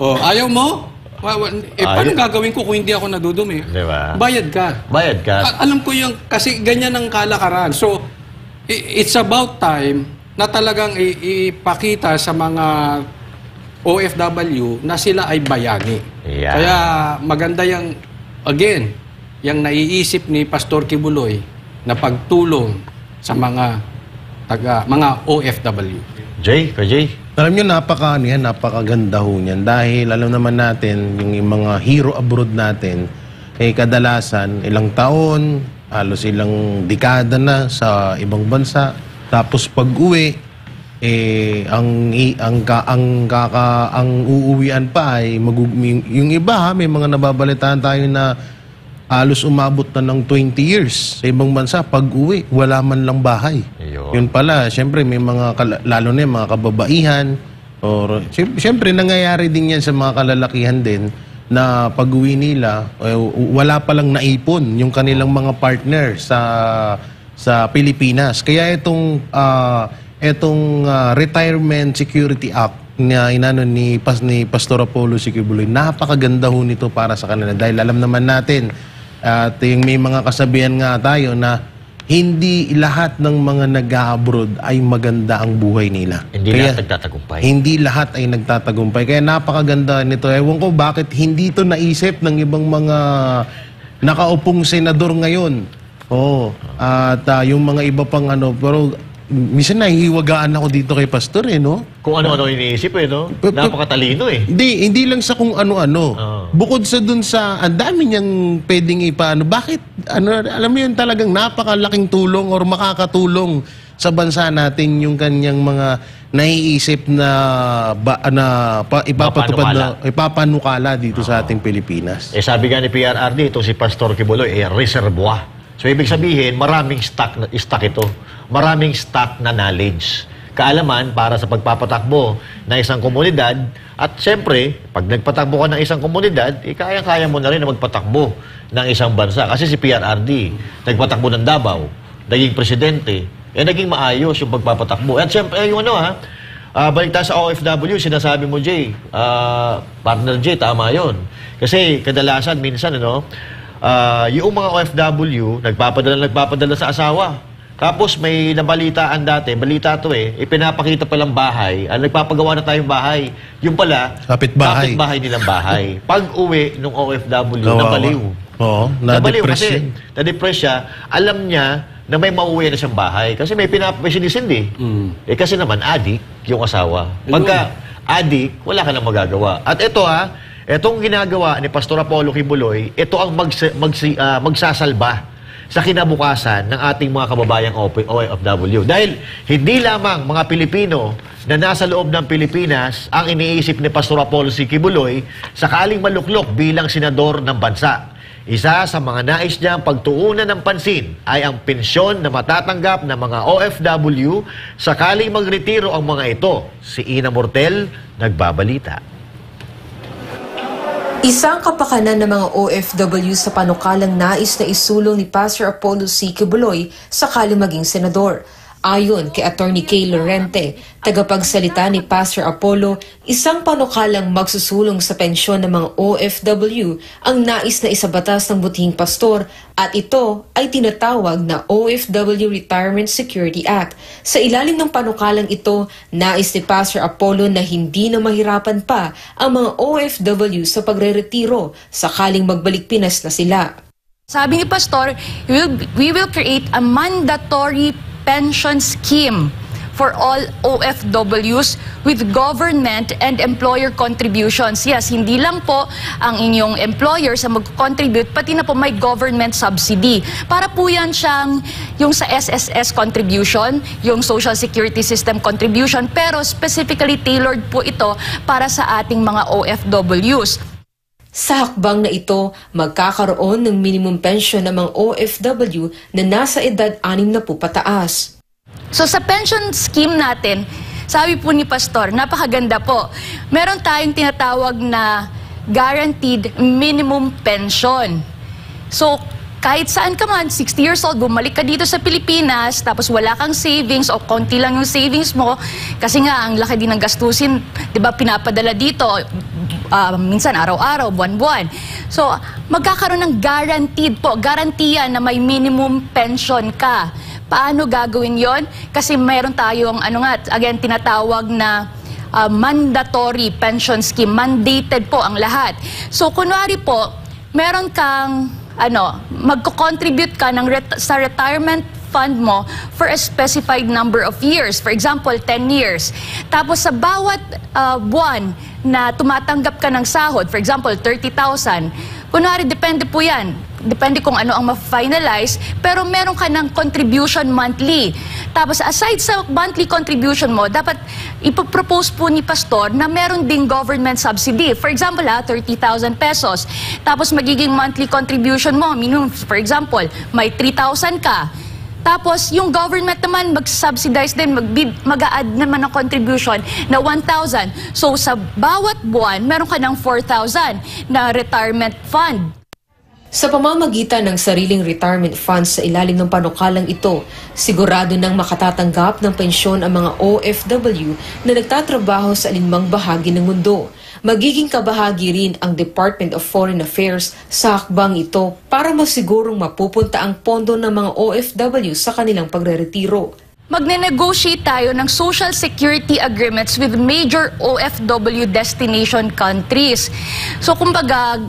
Speaker 8: ayaw mo? Paano gagawin ko kung hindi ako nadudumi?
Speaker 10: Diba?
Speaker 8: Bayad ka.
Speaker 10: Bayad ka.
Speaker 8: Alam ko yung, kasi ganyan ang kalakaran. So, it's about time na talagang ipakita sa mga OFW na sila ay bayani.
Speaker 10: Yeah.
Speaker 8: Kaya maganda yung, again, yung naiisip ni Pastor Kibuloy na pagtulong sa mga OFW.
Speaker 10: Jay.
Speaker 12: Alam nyo, napakaganda ho niyan. Dahil alam naman natin, yung mga hero abroad natin, kadalasan, ilang taon, halos ilang dekada na sa ibang bansa. Tapos pag-uwi, ang uuwian pa ay yung iba, may mga nababalitaan tayo na halos umabot na ng 20 years sa ibang bansa. Pag-uwi, wala man lang bahay. Yun pala, siyempre may mga, lalo na yung mga kababaihan, or siyempre nangyayari din yan sa mga kalalakihan din, na pag-uwi nila, wala palang naipon yung kanilang mga partner sa Pilipinas. Kaya itong Retirement Security Act na inano ni Pastor Apollo Kibuloy, napakaganda ho nito para sa kanila. Dahil alam naman natin, at yung may mga kasabihan nga tayo na hindi lahat ng mga nag-abroad ay maganda ang buhay nila.
Speaker 10: Hindi lahat nagtatagumpay.
Speaker 12: Hindi lahat ay nagtatagumpay. Kaya napakaganda nito. Ewan ko bakit hindi to naisip ng ibang mga nakaupong senador ngayon. At yung mga iba pang pero minsan nahihiwagaan ako dito kay Pastor no?
Speaker 10: Kung ano-ano iniisip no? Napakatalino
Speaker 12: Hindi lang sa kung ano-ano. Bukod sa dun sa, ang dami niyang pwedeng ipaano. Bakit, alam mo yun talagang napakalaking tulong or makakatulong sa bansa natin yung kanyang mga naiisip na ipapanukala dito sa ating Pilipinas.
Speaker 10: Sabi nga ni PRRD, ito si Pastor Kibuloy, reservoir. So, ibig sabihin, maraming stock ito. Maraming stock na knowledge. Kaalaman para sa pagpapatakbo ng isang komunidad. At siyempre, pag nagpatakbo ka ng isang komunidad, kaya-kaya mo na rin na magpatakbo ng isang bansa. Kasi si PRRD, nagpatakbo ng Davao, naging presidente, naging maayos yung pagpapatakbo. At siyempre, balik tayo sa OFW, sinasabi mo, Jay, partner Jay, tama yun. Kasi kadalasan, minsan, yung mga OFW, nagpapadala sa asawa. Tapos may nabalitaan dati, balita to ipinapakita palang bahay, nagpapagawa na tayong bahay. Yung pala, kapitbahay nilang bahay. Pag-uwi ng OFW, nabaliw. Nabaliw kasi na-depress siya, alam niya na may mauwi na siyang bahay. Kasi may sinisin kasi naman, adik yung asawa. Pagka adik, wala ka nang magagawa. At ito etong ginagawa ni Pastor Apollo Kibuloy, ito ang magsasalba sa kinabukasan ng ating mga kababayang OFW. Dahil hindi lamang mga Pilipino na nasa loob ng Pilipinas ang iniisip ni Pastor Apollo Kibuloy sakaling maluklok bilang senador ng bansa. Isa sa mga nais niyang pagtuunan ng pansin ay ang pensyon na matatanggap ng mga OFW sakaling magretiro ang mga ito. Si Ina Mortel, nagbabalita.
Speaker 15: Isang kapakanan ng mga OFW sa panukalang nais na isulong ni Pastor Apollo Kibuloy sakaling maging senador. Ayon kay Attorney Kay Lorente, tagapagsalita ni Pastor Apollo, isang panukalang magsusulong sa pensyon ng mga OFW ang nais na isabatas ng butihing pastor at ito ay tinatawag na OFW Retirement Security Act. Sa ilalim ng panukalang ito, nais ni Pastor Apollo na hindi na mahirapan pa ang mga OFW sa pagre-retiro sakaling magbalik Pinas na sila.
Speaker 16: Sabi ni Pastor, we will create a mandatory pension scheme for all OFWs with government and employer contributions. Yes, hindi lang po ang inyong employer sa mag-contribute, pati na po may government subsidy. Para po yan siyang yung sa SSS contribution, yung Social Security System contribution, pero specifically tailored po ito para sa ating mga OFWs.
Speaker 15: Sa hakbang na ito, magkakaroon ng minimum pension ng mga OFW na nasa edad 60 pataas.
Speaker 16: So sa pension scheme natin, sabi po ni Pastor, napakaganda po. Meron tayong tinatawag na guaranteed minimum pension. So kahit saan ka man, 60 years old, bumalik ka dito sa Pilipinas, tapos wala kang savings o konti lang yung savings mo, kasi nga, ang laki din ng gastusin, di ba, pinapadala dito, minsan araw-araw, buwan-buwan. So, magkakaroon ng garantiya na may minimum pension ka. Paano gagawin yon? Kasi mayroon tayong, again, tinatawag na mandatory pension scheme. Mandated po ang lahat. So, kunwari po, meron kang, magko-contribute ka sa retirement fund mo for a specified number of years. For example, 10 years. Tapos sa bawat buwan na tumatanggap ka ng sahod, for example, 30,000, kunwari, depende po yan. Depende kung ano ang ma-finalize, pero meron ka ng contribution monthly. Tapos aside sa monthly contribution mo, dapat ipopropose po ni Pastor na meron ding government subsidy. For example, 30,000 pesos. Tapos magiging monthly contribution mo, minimum, for example, may 3,000 ka. Tapos, yung government naman mag-subsidize din, mag-a-add naman ng contribution na 1,000. So, sa bawat buwan, meron ka ng 4,000 na retirement fund.
Speaker 15: Sa pamamagitan ng sariling retirement funds sa ilalim ng panukalang ito, sigurado nang makatatanggap ng pensyon ang mga OFW na nagtatrabaho sa alinmang bahagi ng mundo. Magiging kabahagi rin ang Department of Foreign Affairs sa hakbang ito para masigurong mapupunta ang pondo ng mga OFW sa kanilang pagreretiro.
Speaker 16: Magne-negotiate tayo ng social security agreements with major OFW destination countries. So kumbaga,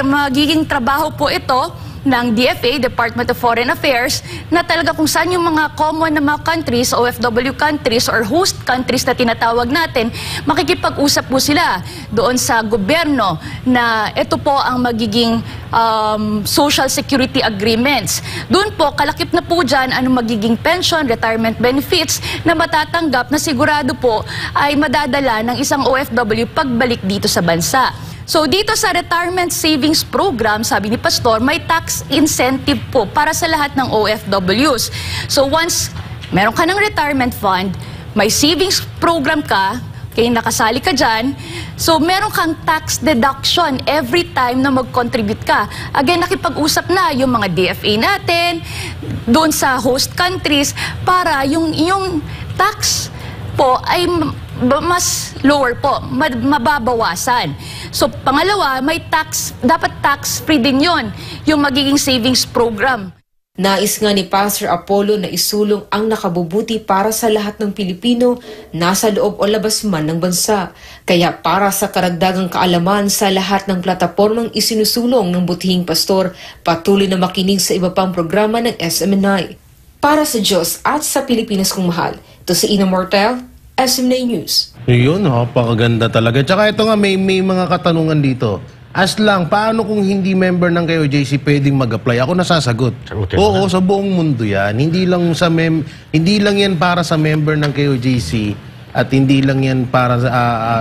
Speaker 16: magiging trabaho po ito ng DFA, Department of Foreign Affairs, na talaga kung saan yung mga common na mga countries, OFW countries or host countries na tinatawag natin, makikipag-usap po sila doon sa gobyerno na ito po ang magiging social security agreements. Doon po, kalakip na po dyan anong magiging pension, retirement benefits na matatanggap na sigurado po ay madadala ng isang OFW pagbalik dito sa bansa. So dito sa retirement savings program, sabi ni Pastor, may tax incentive po para sa lahat ng OFWs. So once meron ka ng retirement fund, may savings program ka, kaya nakasali ka dyan, so meron kang tax deduction every time na mag-contribute ka. Again, nakipag-usap na yung mga DFA natin, doon sa host countries, para yung tax po ay mas lower po, mababawasan. So pangalawa, dapat tax-free din yon yung magiging savings program.
Speaker 15: Nais nga ni Pastor Apollo na isulong ang nakabubuti para sa lahat ng Pilipino nasa loob o labas man ng bansa. Kaya para sa karagdagang kaalaman sa lahat ng platapormang isinusulong ng butihing pastor, patuloy na makinig sa iba pang programa ng SMNI. Para sa Diyos at sa Pilipinas kong mahal, ito si Ina Mortel, SMNI News.
Speaker 12: Yun, napakaganda talaga. Tsaka ito nga, may mga katanungan dito. Paano kung hindi member ng KOJC pwedeng mag-apply? Ako nasasagot. Oo, sa buong mundo yan. Hindi lang yan para sa member ng KOJC at hindi lang yan para sa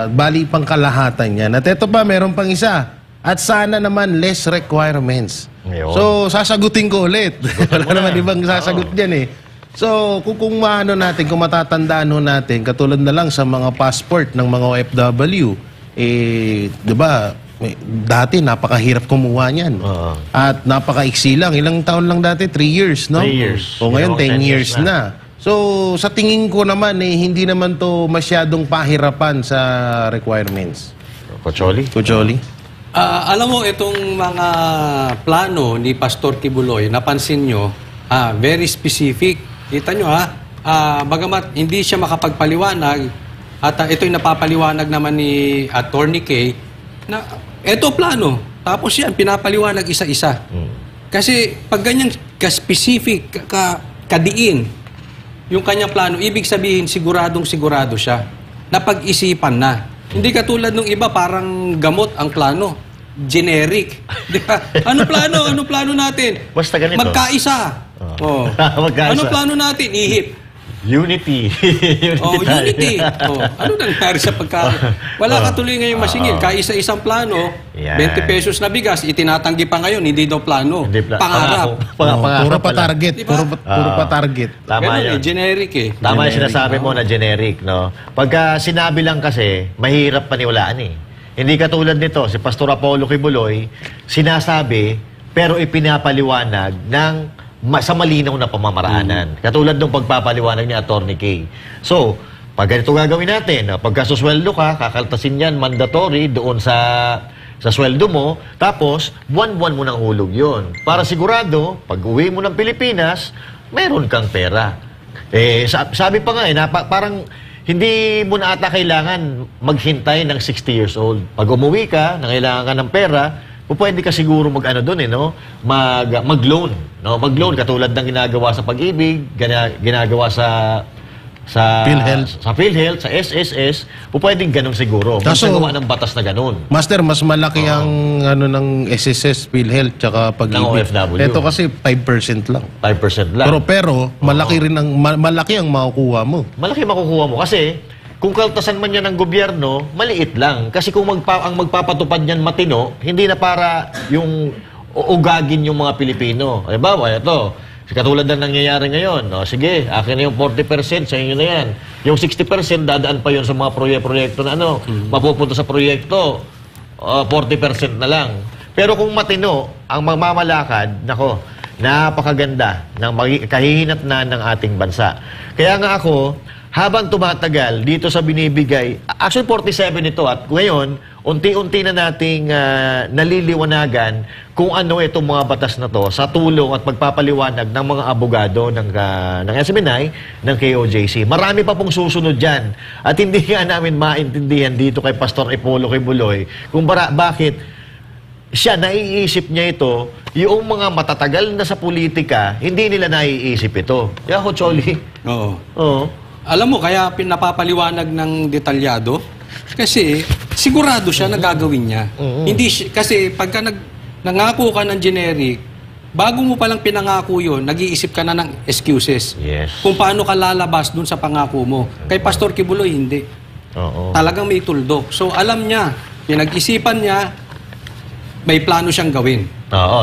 Speaker 12: bali pang kalahatan yan. At ito pa, meron pang isa. At sana naman less requirements. Ngayon. So, sasagutin ko ulit. Wala naman ibang sasagot dyan eh. So, kung matatandaan natin, katulad na lang sa mga passport ng mga OFW, di ba, dati napakahirap kumuha niyan. At napakaiksi lang. Ilang taon lang dati? 3 years, no? 3 years. O ngayon, 10 years na. So, sa tingin ko naman, hindi naman to masyadong pahirapan sa requirements. Kucholi?
Speaker 8: Alam mo, itong mga plano ni Pastor Kibuloy, napansin nyo, very specific. Kita nyo bagamat hindi siya makapagpaliwanag, at ito'y napapaliwanag naman ni Attorney K, na ito plano, tapos yan, pinapaliwanag isa-isa. Kasi pag ganyan ka-specific, kadiin, yung kanyang plano, ibig sabihin siguradong-sigurado siya, napag-isipan na. Hindi katulad ng iba, parang gamot ang plano. Generic. Di ba? Ano plano natin?
Speaker 10: Basta ganito.
Speaker 8: Magkaisa. Ano plano natin? Ihip.
Speaker 10: Unity.
Speaker 8: Unity. Ano nangyari sa wala katuloy ngayong masingil. Kaisa-isang plano, 20 pesos na bigas, itinatanggi pa ngayon, hindi daw plano. Pangarap.
Speaker 12: Puro pa target. Puro pa target.
Speaker 10: Tama yun.
Speaker 8: Generic eh.
Speaker 10: Tama yung sinasabi mo na generic, no? Pagka sinabi lang kasi, mahirap paniwalaan eh. Hindi katulad nito, si Pastor Apollo Kibuloy, sinasabi, pero ipinapaliwanag ng sa malinaw na pamamaraanan. Katulad ng pagpapaliwanag ni Atty. K. So, pag ganito gagawin natin, pagka susweldo ka, kakaltasin yan mandatory doon sa sweldo mo, tapos buwan-buwan mo nang hulog yun. Para sigurado, pag uwi mo ng Pilipinas, meron kang pera. Sabi pa nga parang hindi mo na ata kailangan maghintay ng 60 years old. Pag umuwi ka, nangailangan ka ng pera, pwede ka siguro mag-loan. Mag-loan katulad ng ginagawa sa Pag-ibig, ginagawa sa PhilHealth, sa SSS, pwedeng ganun siguro. Magsagawa ng batas na ganun.
Speaker 12: Master, mas malaki ang ng SSS, PhilHealth, tsaka Pag-ibig. Ito kasi 5% lang.
Speaker 10: 5% lang.
Speaker 12: Pero malaki rin malaki ang makukuha mo.
Speaker 10: Malaki makukuha mo kasi kung kaltasan man yan ng gobyerno, maliit lang. Kasi kung ang magpapatupad niyan matino, hindi na para yung ugagin yung mga Pilipino. Halimbawa, ito, katulad ng nangyayari ngayon. Sige, akin na yung 40%, sa inyo na yan. Yung 60%, dadaan pa yun sa mga proyekto na mapupunta sa proyekto, 40% na lang. Pero kung matino, ang mamamalakad, napakaganda ng kahihinatnan ng ating bansa. Kaya nga ako, habang tumatagal dito sa binibigay, actually 47 ito at ngayon, unti-unti na nating naliliwanagan kung ano itong mga batas na to sa tulong at pagpapaliwanag ng mga abogado ng SMNI, ng KOJC. Marami pa pong susunod dyan. At hindi nga namin maintindihan dito kay Pastor Ipolo Kibuloy kung bakit siya naiisip niya ito, yung mga matatagal na sa politika, hindi nila naiisip ito. Kaya ako, Choli.
Speaker 8: Oo. Alam mo, kaya pinapapaliwanag ng detalyado kasi sigurado siya na gagawin niya. Hindi kasi pagka nangako ka ng generic, bago mo palang pinangako yun, nag-iisip ka na ng excuses. Kung paano ka lalabas dun sa pangako mo. Kay Pastor Kibuloy, hindi. Talagang may tuldok. So alam niya, pinag-isipan niya, may plano siyang gawin.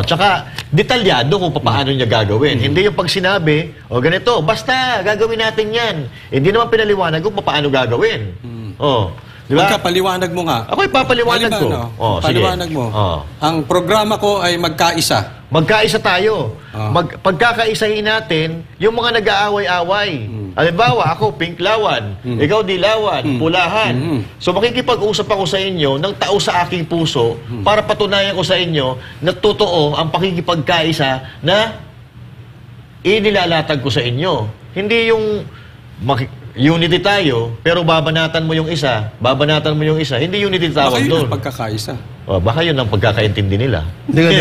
Speaker 10: Tsaka detalyado kung paano niya gagawin. Hindi yung pag sinabi, ganito, basta gagawin natin yan. Hindi naman pinaliwanag kung paano gagawin. Diba?
Speaker 8: Pagkapaliwanag mo nga.
Speaker 10: Ako ipapaliwanag ko.
Speaker 8: Paliwanag mo. Ang programa ko ay magkaisa.
Speaker 10: Magkaisa tayo. Pagkakaisahin natin yung mga nag-aaway-away. Halimbawa, ako, pink lawan. Ikaw, dilawan, pulahan. So, makikipag-usap ako sa inyo ng tao sa aking puso para patunayan ko sa inyo na totoo ang pakikipagkaisa na inilalatag ko sa inyo. Hindi yung unity tayo, pero babanatan mo yung isa, hindi unity tawag doon.
Speaker 8: Baka yun ang pagkakaisa.
Speaker 10: Baka yun ang pagkakaintindi nila.
Speaker 12: Hindi,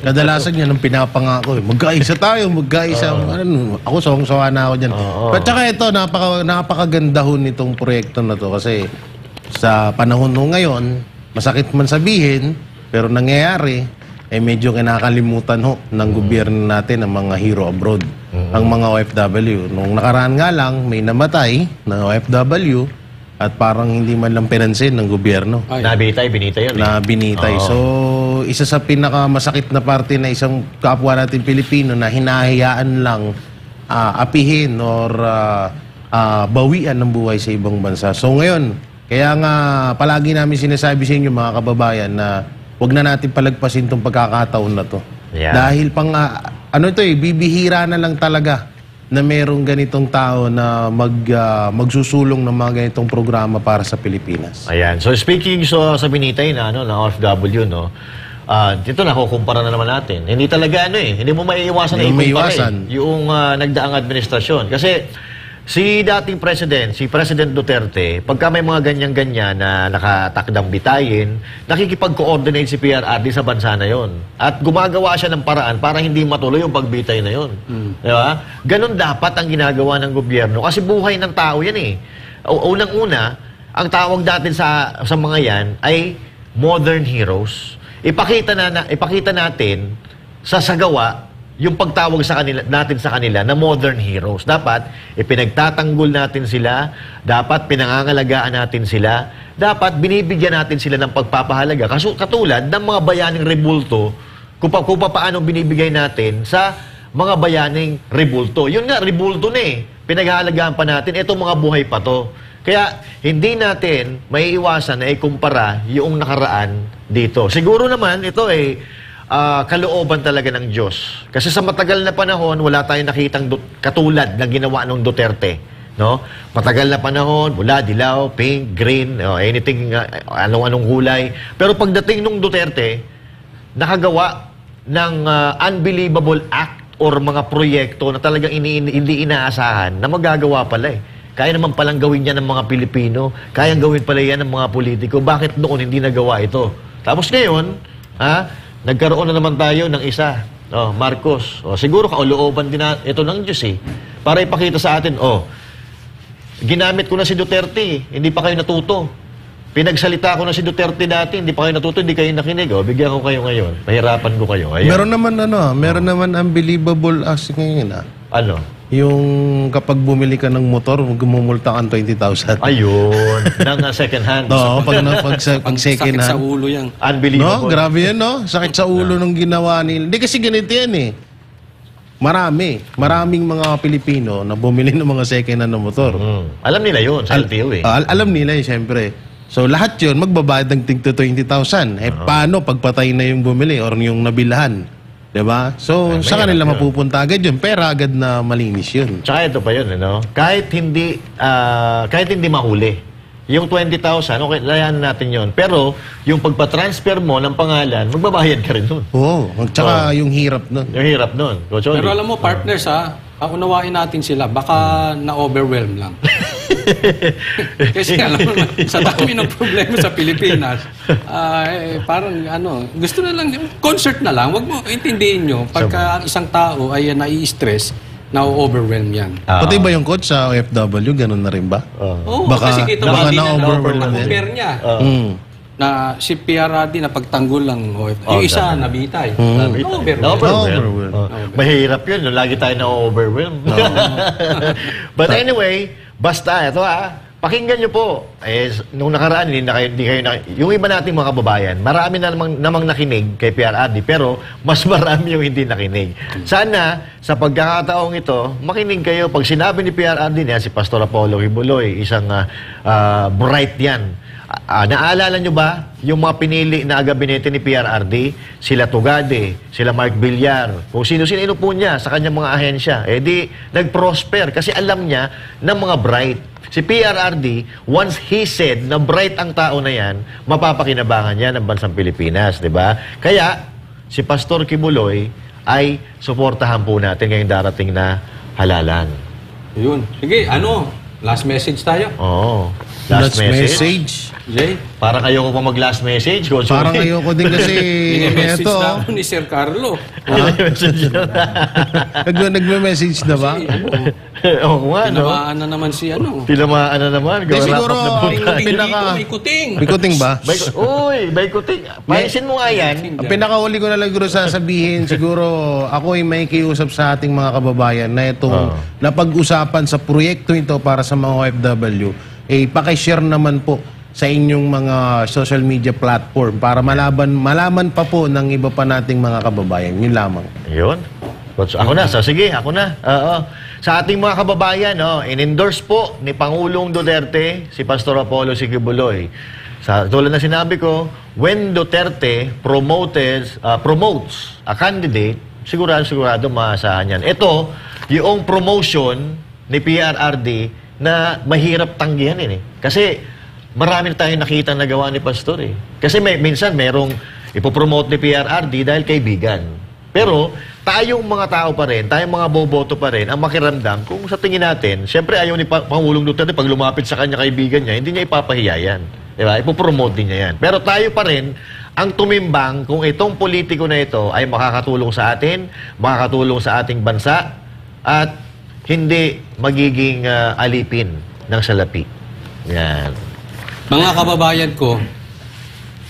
Speaker 12: kadalasan yan ang pinapangako. Magkaisa tayo, magkaisa. Ako, sawang-sawa na ako dyan. But saka ito, napakaganda ho nitong proyekto na to kasi sa panahon ho ngayon, masakit man sabihin, pero nangyayari, medyo kinakalimutan ho ng gobyerno natin ang mga hero abroad, ang mga OFW. Nung nakaraan nga lang, may namatay na OFW at parang hindi man lang pinansin ng gobyerno.
Speaker 10: Binitay yun.
Speaker 12: Binitay. So, isa sa pinakamasakit na parte na isang kapwa natin Pilipino na hinahayaan lang apihin or bawian ng buhay sa ibang bansa. So, ngayon, kaya nga palagi namin sinasabi sa inyo mga kababayan na huwag na natin palagpasin itong pagkakataon na to. Dahil bibihira na lang talaga na merong ganitong tao na magsusulong ng mga ganitong programa para sa Pilipinas.
Speaker 10: Ayan. So speaking sa binitay na OFW, dito nakukumpara na naman natin. Hindi talaga hindi mo maiiwasan na ikumpara yung nagdaang administrasyon. Kasi si dating si President Duterte, pagka may mga ganyan-ganyan na nakatakdang bitayin, nakikipag-coordinate si PRRD sa bansa na yon. At gumagawa siya ng paraan para hindi matuloy yung pagbitay na yon. Diba? Ganon dapat ang ginagawa ng gobyerno. Kasi buhay ng tao yan Unang-una, ang tawag natin sa mga yan ay modern heroes. Ipakita natin sa sagawa yung pagtawag natin sa kanila na modern heroes. Dapat ipinagtatanggol natin sila, dapat pinangangalagaan natin sila, dapat binibigyan natin sila ng pagpapahalaga. Katulad ng mga bayaning rebulto, kung paano binibigay natin sa mga bayaning rebulto. Yun nga, rebulto na Pinaghahalagaan pa natin, itong mga buhay pa to. Kaya hindi natin maiiwasan na ikumpara yung nakaraan dito. Siguro naman ito kalooban talaga ng Diyos. Kasi sa matagal na panahon, wala tayong nakitang katulad na ginawa ng Duterte. No? Matagal na panahon, bula, dilaw, pink, green, anything, anong-anong kulay. Pero pagdating ng Duterte, nakagawa ng unbelievable act or mga proyekto na talagang hindi inaasahan na magagawa pala eh. Kaya naman palang gawin yan ng mga Pilipino. Kayang gawin pala yan ng mga politiko. Bakit noon hindi nagawa ito? Tapos ngayon, nagkaroon na naman tayo ng isa. Marcos. Siguro kaulooban din ito ng Diyos eh. Para ipakita sa atin, ginamit ko na si Duterte. Hindi pa kayo natuto. Pinagsalita ko na si Duterte dati. Hindi pa kayo natuto, hindi kayo nakinig. Bigyan ko kayo ngayon. Pahirapan ko kayo. Ayan.
Speaker 12: Meron naman unbelievable as ngayon.
Speaker 10: Ano?
Speaker 12: Yung kapag bumili ka ng motor, gumumulta kang 20,000.
Speaker 10: Ayun. Ng second hand.
Speaker 12: Oo, pag second hand.
Speaker 8: Sakit sa ulo yan.
Speaker 10: Unbelievable.
Speaker 12: No, grabe yan, no? Sakit sa ulo nung ginawa nila. Hindi kasi ganito yan eh. Maraming mga Pilipino na bumili ng mga second hand na motor.
Speaker 10: Alam nila yun sa LTO eh.
Speaker 12: Alam nila yun, siyempre. So lahat yun, magbabayad ng tig to 20,000. Paano pagpatay na yung bumili or yung nabilhan? Diba? So, sa kanila mapupunta agad yun. Pera agad na malinis yun.
Speaker 10: Tsaka ito pa yun, Kahit hindi mahuli. Yung 20,000, okay, layan natin yun. Pero, yung pagpa-transfer mo ng pangalan, magbabayad ka rin nun.
Speaker 12: Oo. Tsaka yung hirap nun.
Speaker 10: Yung hirap nun.
Speaker 8: Pero alam mo, partners, unawain natin sila. Baka na-overwhelm lang. Kasi alam mo, sa dami ng problema sa Pilipinas, parang gusto na lang, concert na lang. Wag mo, intindihin nyo, pagka ang isang tao ay nai-stress, na-overwhelm yan.
Speaker 12: Pati ba yung coach sa OFW, ganun na rin ba?
Speaker 8: Oo,
Speaker 12: baka,
Speaker 8: kasi kita
Speaker 12: baka
Speaker 8: mo,
Speaker 12: na-overwhelm na
Speaker 8: compare niya. Na si PRRD na pagtanggol lang, yung isa nabitay.
Speaker 10: Na-overwhelm. Mahirap yun, lagi tayo na-overwhelm. But anyway, basta ito pakinggan nyo po. Nung nakaraan, hindi kayo yung iba nating mga kababayan, marami na namang nakinig kay PRRD, pero mas marami yung hindi nakinig. Sana, sa pagkakataong ito, makinig kayo. Pag sinabi ni PRRD niya, si Pastor Apollo Kibuloy, isang bright yan. Naalala nyo ba yung mga pinili na gabinete ni PRRD? Sila Tugade, sila Mark Villar, kung sino-sino po niya sa kanyang mga ahensya. Di nag-prosper kasi alam niya ng mga bright. Si PRRD, once he said na bright ang tao na yan, mapapakinabangan niya ng bansang Pilipinas, di ba? Kaya, si Pastor Kibuloy ay suportahan po natin ngayong darating na halalan.
Speaker 8: Yun. Sige, last message tayo?
Speaker 10: Oo. Last message?
Speaker 8: Jay?
Speaker 10: Parang ayoko pa mag-last message.
Speaker 12: Parang ayoko din kasi
Speaker 8: message na ako ni Sir Carlo.
Speaker 12: Nagme-message na ba?
Speaker 10: Oo nga, no?
Speaker 8: Tinamaan na naman si
Speaker 10: Tinamaan na naman.
Speaker 12: Siguro,
Speaker 8: may kuting.
Speaker 12: May kuting ba?
Speaker 10: Uy, may kuting. Pahisin mo nga yan.
Speaker 12: Ang pinakahuli ko na lang siguro sasabihin, siguro ako ay may kiusap sa ating mga kababayan na itong napag-usapan sa proyekto ito para sa mga OFW, pakishare naman po sa inyong mga social media platform para malaman pa po ng iba pa nating mga kababayan. Yun lamang.
Speaker 10: Yun. Ako na. Sige, ako na. Sa ating mga kababayan, in-endorse po ni Pangulong Duterte si Pastor Apollo Kibuloy. Tulad na sinabi ko, when Duterte promotes a candidate, sigurado maasahan yan. Ito, yung promotion ni PRRD na mahirap tanggihan Kasi marami tayong nakita na gawa ni Pastor Kasi minsan merong ipopromote ni PRRD dahil kaibigan. Pero tayong mga tao pa rin, tayong mga boboto pa rin, ang makiramdam kung sa tingin natin, siyempre ayaw ni Pangulong Duterte pag lumapit sa kanya kaibigan niya, hindi niya ipapahiya yan. Diba? Ipopromote din niya yan. Pero tayo pa rin ang tumimbang kung itong politiko na ito ay makakatulong sa atin, makakatulong sa ating bansa, at hindi magiging alipin ng salapi. Yan.
Speaker 8: Mga kababayan ko,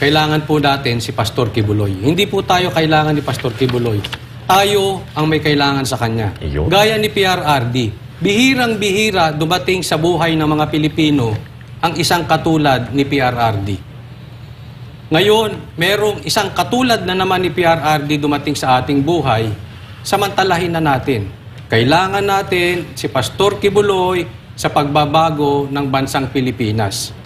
Speaker 8: kailangan po natin si Pastor Kibuloy. Hindi po tayo kailangan ni Pastor Kibuloy. Tayo ang may kailangan sa kanya. Gaya ni PRRD, bihirang-bihira dumating sa buhay ng mga Pilipino ang isang katulad ni PRRD. Ngayon, merong isang katulad na naman ni PRRD dumating sa ating buhay, samantalahin na natin. Kailangan natin si Pastor Kibuloy sa pagbabago ng bansang Pilipinas.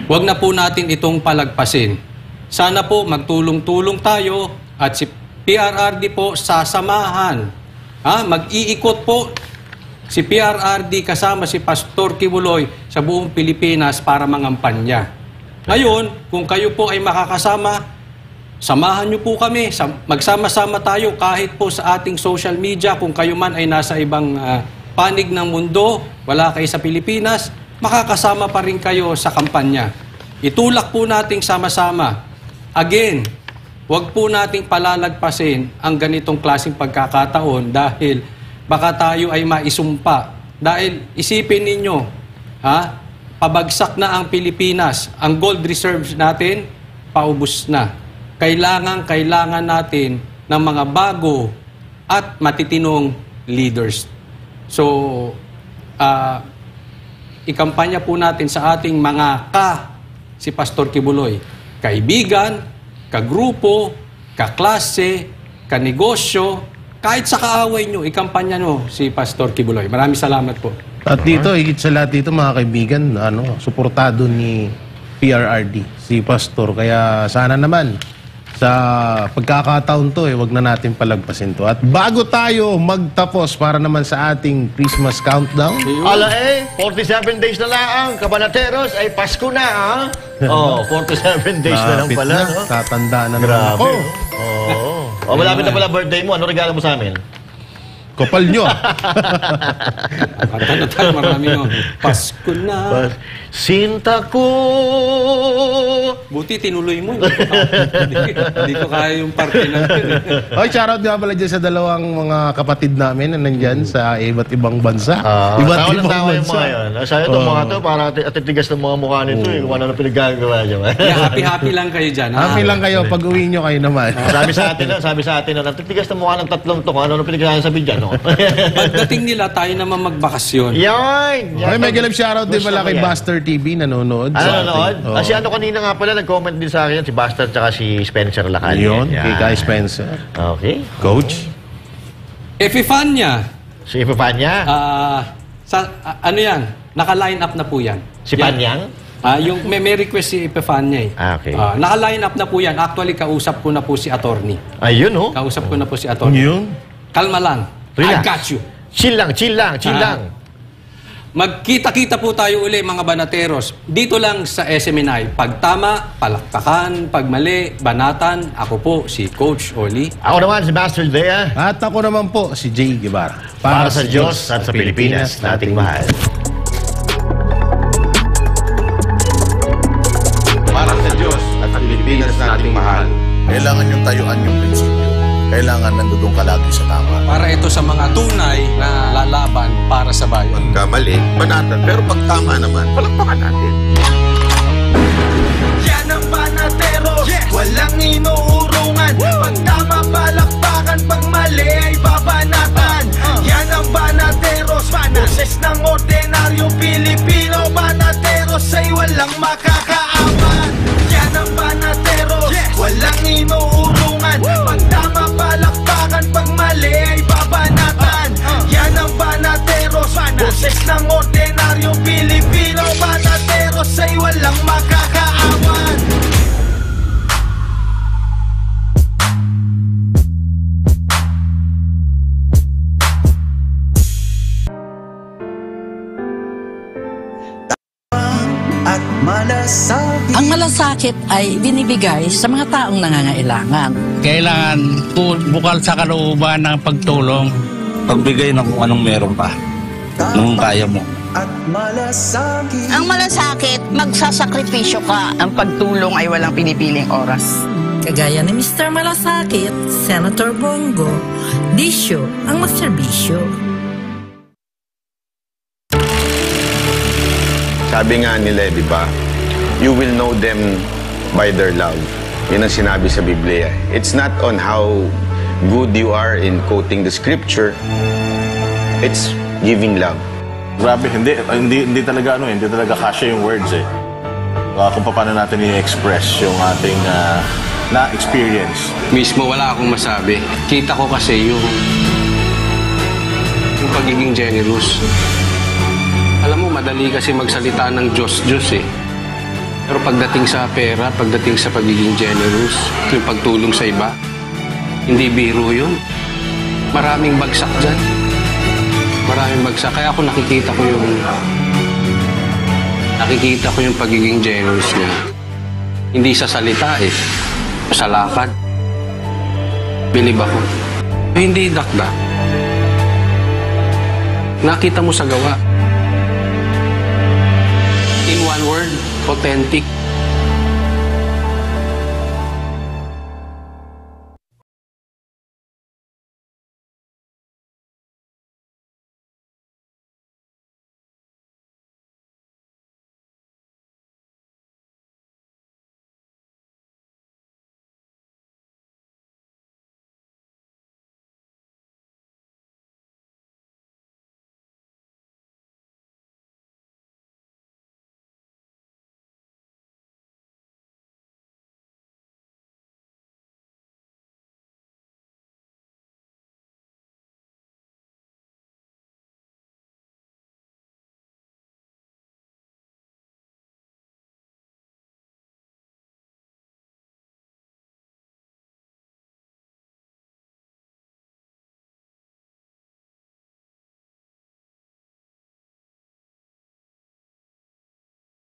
Speaker 8: Huwag na po natin itong palagpasin. Sana po magtulong-tulong tayo At si PRRD po sasamahan. Mag-iikot po si PRRD kasama si Pastor Kibuloy sa buong Pilipinas para mangampanya. Ngayon, kung kayo po ay makakasama, samahan niyo po kami. Magsama-sama tayo kahit po sa ating social media. Kung kayo man ay nasa ibang panig ng mundo, wala kayo sa Pilipinas, makakasama pa rin kayo sa kampanya. Itulak po nating sama-sama. Again, huwag po nating palalagpasin ang ganitong klaseng pagkakataon dahil baka tayo ay maisumpa. Dahil isipin ninyo, pabagsak na ang Pilipinas. Ang gold reserves natin, paubos na. Kailangan natin ng mga bago at matitinong leaders. So, ikampanya po natin sa ating mga si Pastor Kibuloy. Kaibigan, kagrupo, kaklase, kanegosyo, kahit sa kaaway nyo, ikampanya nyo si Pastor Kibuloy. Maraming salamat po.
Speaker 12: At dito, higit sa lahat dito, mga kaibigan, suportado ni PRRD, si Pastor. Kaya sana naman, sa pagkakataon to, wag na natin palagpasin to. At bago tayo magtapos para naman sa ating Christmas countdown.
Speaker 10: 47 days na lang, Kabanateros, ay Pasko na, 47 days na lang pala.
Speaker 12: Tatanda na naman
Speaker 10: Grabe.
Speaker 12: ako.
Speaker 10: Malapit na pala birthday mo. Ano regalo mo sa amin?
Speaker 12: Kopal nyo.
Speaker 8: Marami mo. Pasko na.
Speaker 10: Sinta ko.
Speaker 8: Buti tinuloy mo. Hindi ko kaya yung parte natin.
Speaker 12: Oy, shoutout nga pala dyan sa dalawang mga kapatid namin na nandyan sa iba't ibang bansa.
Speaker 10: Tawa ng tawa yung mga yan. Sa'yo itong mga to, para atitigas ng mga mukha nito. Kung ano na pinagagawa dyan.
Speaker 8: Happy lang kayo dyan.
Speaker 12: Happy lang kayo. Pag uwi nyo kayo naman.
Speaker 10: Sabi sa atin, atitigas ng mukha ng tatlong to. Ano na pinagagawa sabi dyan?
Speaker 8: Pagdating nila, tayo naman magbakasyon.
Speaker 10: Yan!
Speaker 12: May galap shoutout din pala kay Buster TV, nanonood.
Speaker 10: Nanonood? Si ano kanina nga pala, nag-comment din sa akin, si Buster tsaka si Spencer Lacan.
Speaker 12: Yun, kay Kai Spencer.
Speaker 10: Okay.
Speaker 12: Coach?
Speaker 8: Epifania.
Speaker 10: Si Epifania?
Speaker 8: Ano yan? Naka-line up na po yan.
Speaker 10: Si Panyang?
Speaker 8: Yung may request si Epifania.
Speaker 10: Okay.
Speaker 8: Naka-line up na po yan. Actually, kausap ko na po si attorney.
Speaker 10: Ayun,
Speaker 8: Kausap ko na po si attorney.
Speaker 12: Yun?
Speaker 8: Kalma lang.
Speaker 10: Relax.
Speaker 8: I got you.
Speaker 10: Chill lang.
Speaker 8: Magkita-kita po tayo uli, mga banateros. Dito lang sa SMNI. Pag tama, palakpakan. Pag mali, banatan. Ako po, si Coach Oli.
Speaker 10: Ako naman, si Master Dea.
Speaker 12: At ako naman po, si Jay Guevara.
Speaker 10: Para sa Diyos at sa Pilipinas nating mahal.
Speaker 6: Para sa Diyos at sa Pilipinas nating mahal.
Speaker 7: Kailangan yung tayuan yung prinsipyo. Kailangan nandudong ka lagi sa tama.
Speaker 8: Para ito sa mga tunay na lalaban para sa bayan.
Speaker 6: Pagkamali, banatan. Pero pag tama naman, palakpakan natin.
Speaker 1: Yan ang Banateros, walang inuurungan. Pag tama, palakpakan. Pag mali, ay babanatan. Yan ang Banateros, boses ng ordinaryong Pilipino. Banateros ay walang makakaawan. Yan ang Banateros, walang inuurungan. Pag tama, palakpakan. Pag mali, ay babanatan. Yan ang Banateros, boses ng ordinaryong Pilipino. Banateros ay walang makakaawan.
Speaker 13: At malasakit.
Speaker 2: Ang malasakit ay binibigay sa mga taong nangangailangan.
Speaker 3: Kailangan bukal sa kalooban ng pagtulong.
Speaker 4: Pagbigay ng kung anong meron pa. Nung kaya mo.
Speaker 13: At malasakit.
Speaker 5: Ang malasakit, magsasakripisyo ka. Ang pagtulong ay walang pinipiling oras.
Speaker 2: Kagaya ni Mr. Malasakit, Senator Bongo, Disyo ang magserbisyo.
Speaker 6: Sabi nga nila, di ba? You will know them by their love. Yun ang sinabi sa Biblia. It's not on how good you are in quoting the scripture. It's giving love.
Speaker 7: Grabe, hindi talaga hindi talaga kasya yung words kung paano natin i-express yung ating na-experience.
Speaker 8: Mismo wala akong masabi. Kita ko kasi yung pagiging generous. Alam mo, madali kasi magsalita ng Diyos Pero pagdating sa pera, pagdating sa pagiging generous, yung pagtulong sa iba, Hindi biro yun. Maraming bagsak dyan. Maraming bagsak. Kaya ako nakikita ko yung pagiging generous niya. Hindi sa salita sa lakad. Bilib ako. Hindi dakdak. Nakita mo sa gawa. In one word, authentic.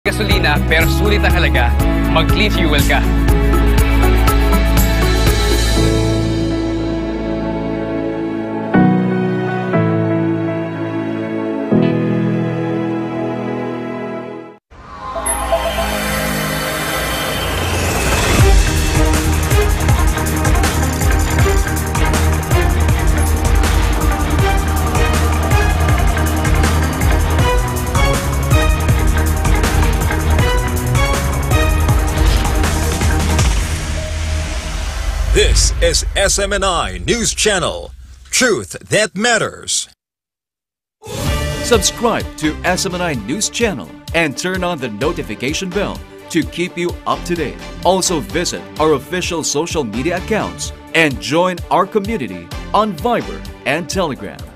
Speaker 17: Gasolina pero sulit ang halaga, mag-clean fuel ka.
Speaker 18: This is SMNI News Channel. Truth that matters.
Speaker 9: Subscribe to SMNI News Channel and turn on the notification bell to keep you up to date. Also visit our official social media accounts and join our community on Viber and Telegram.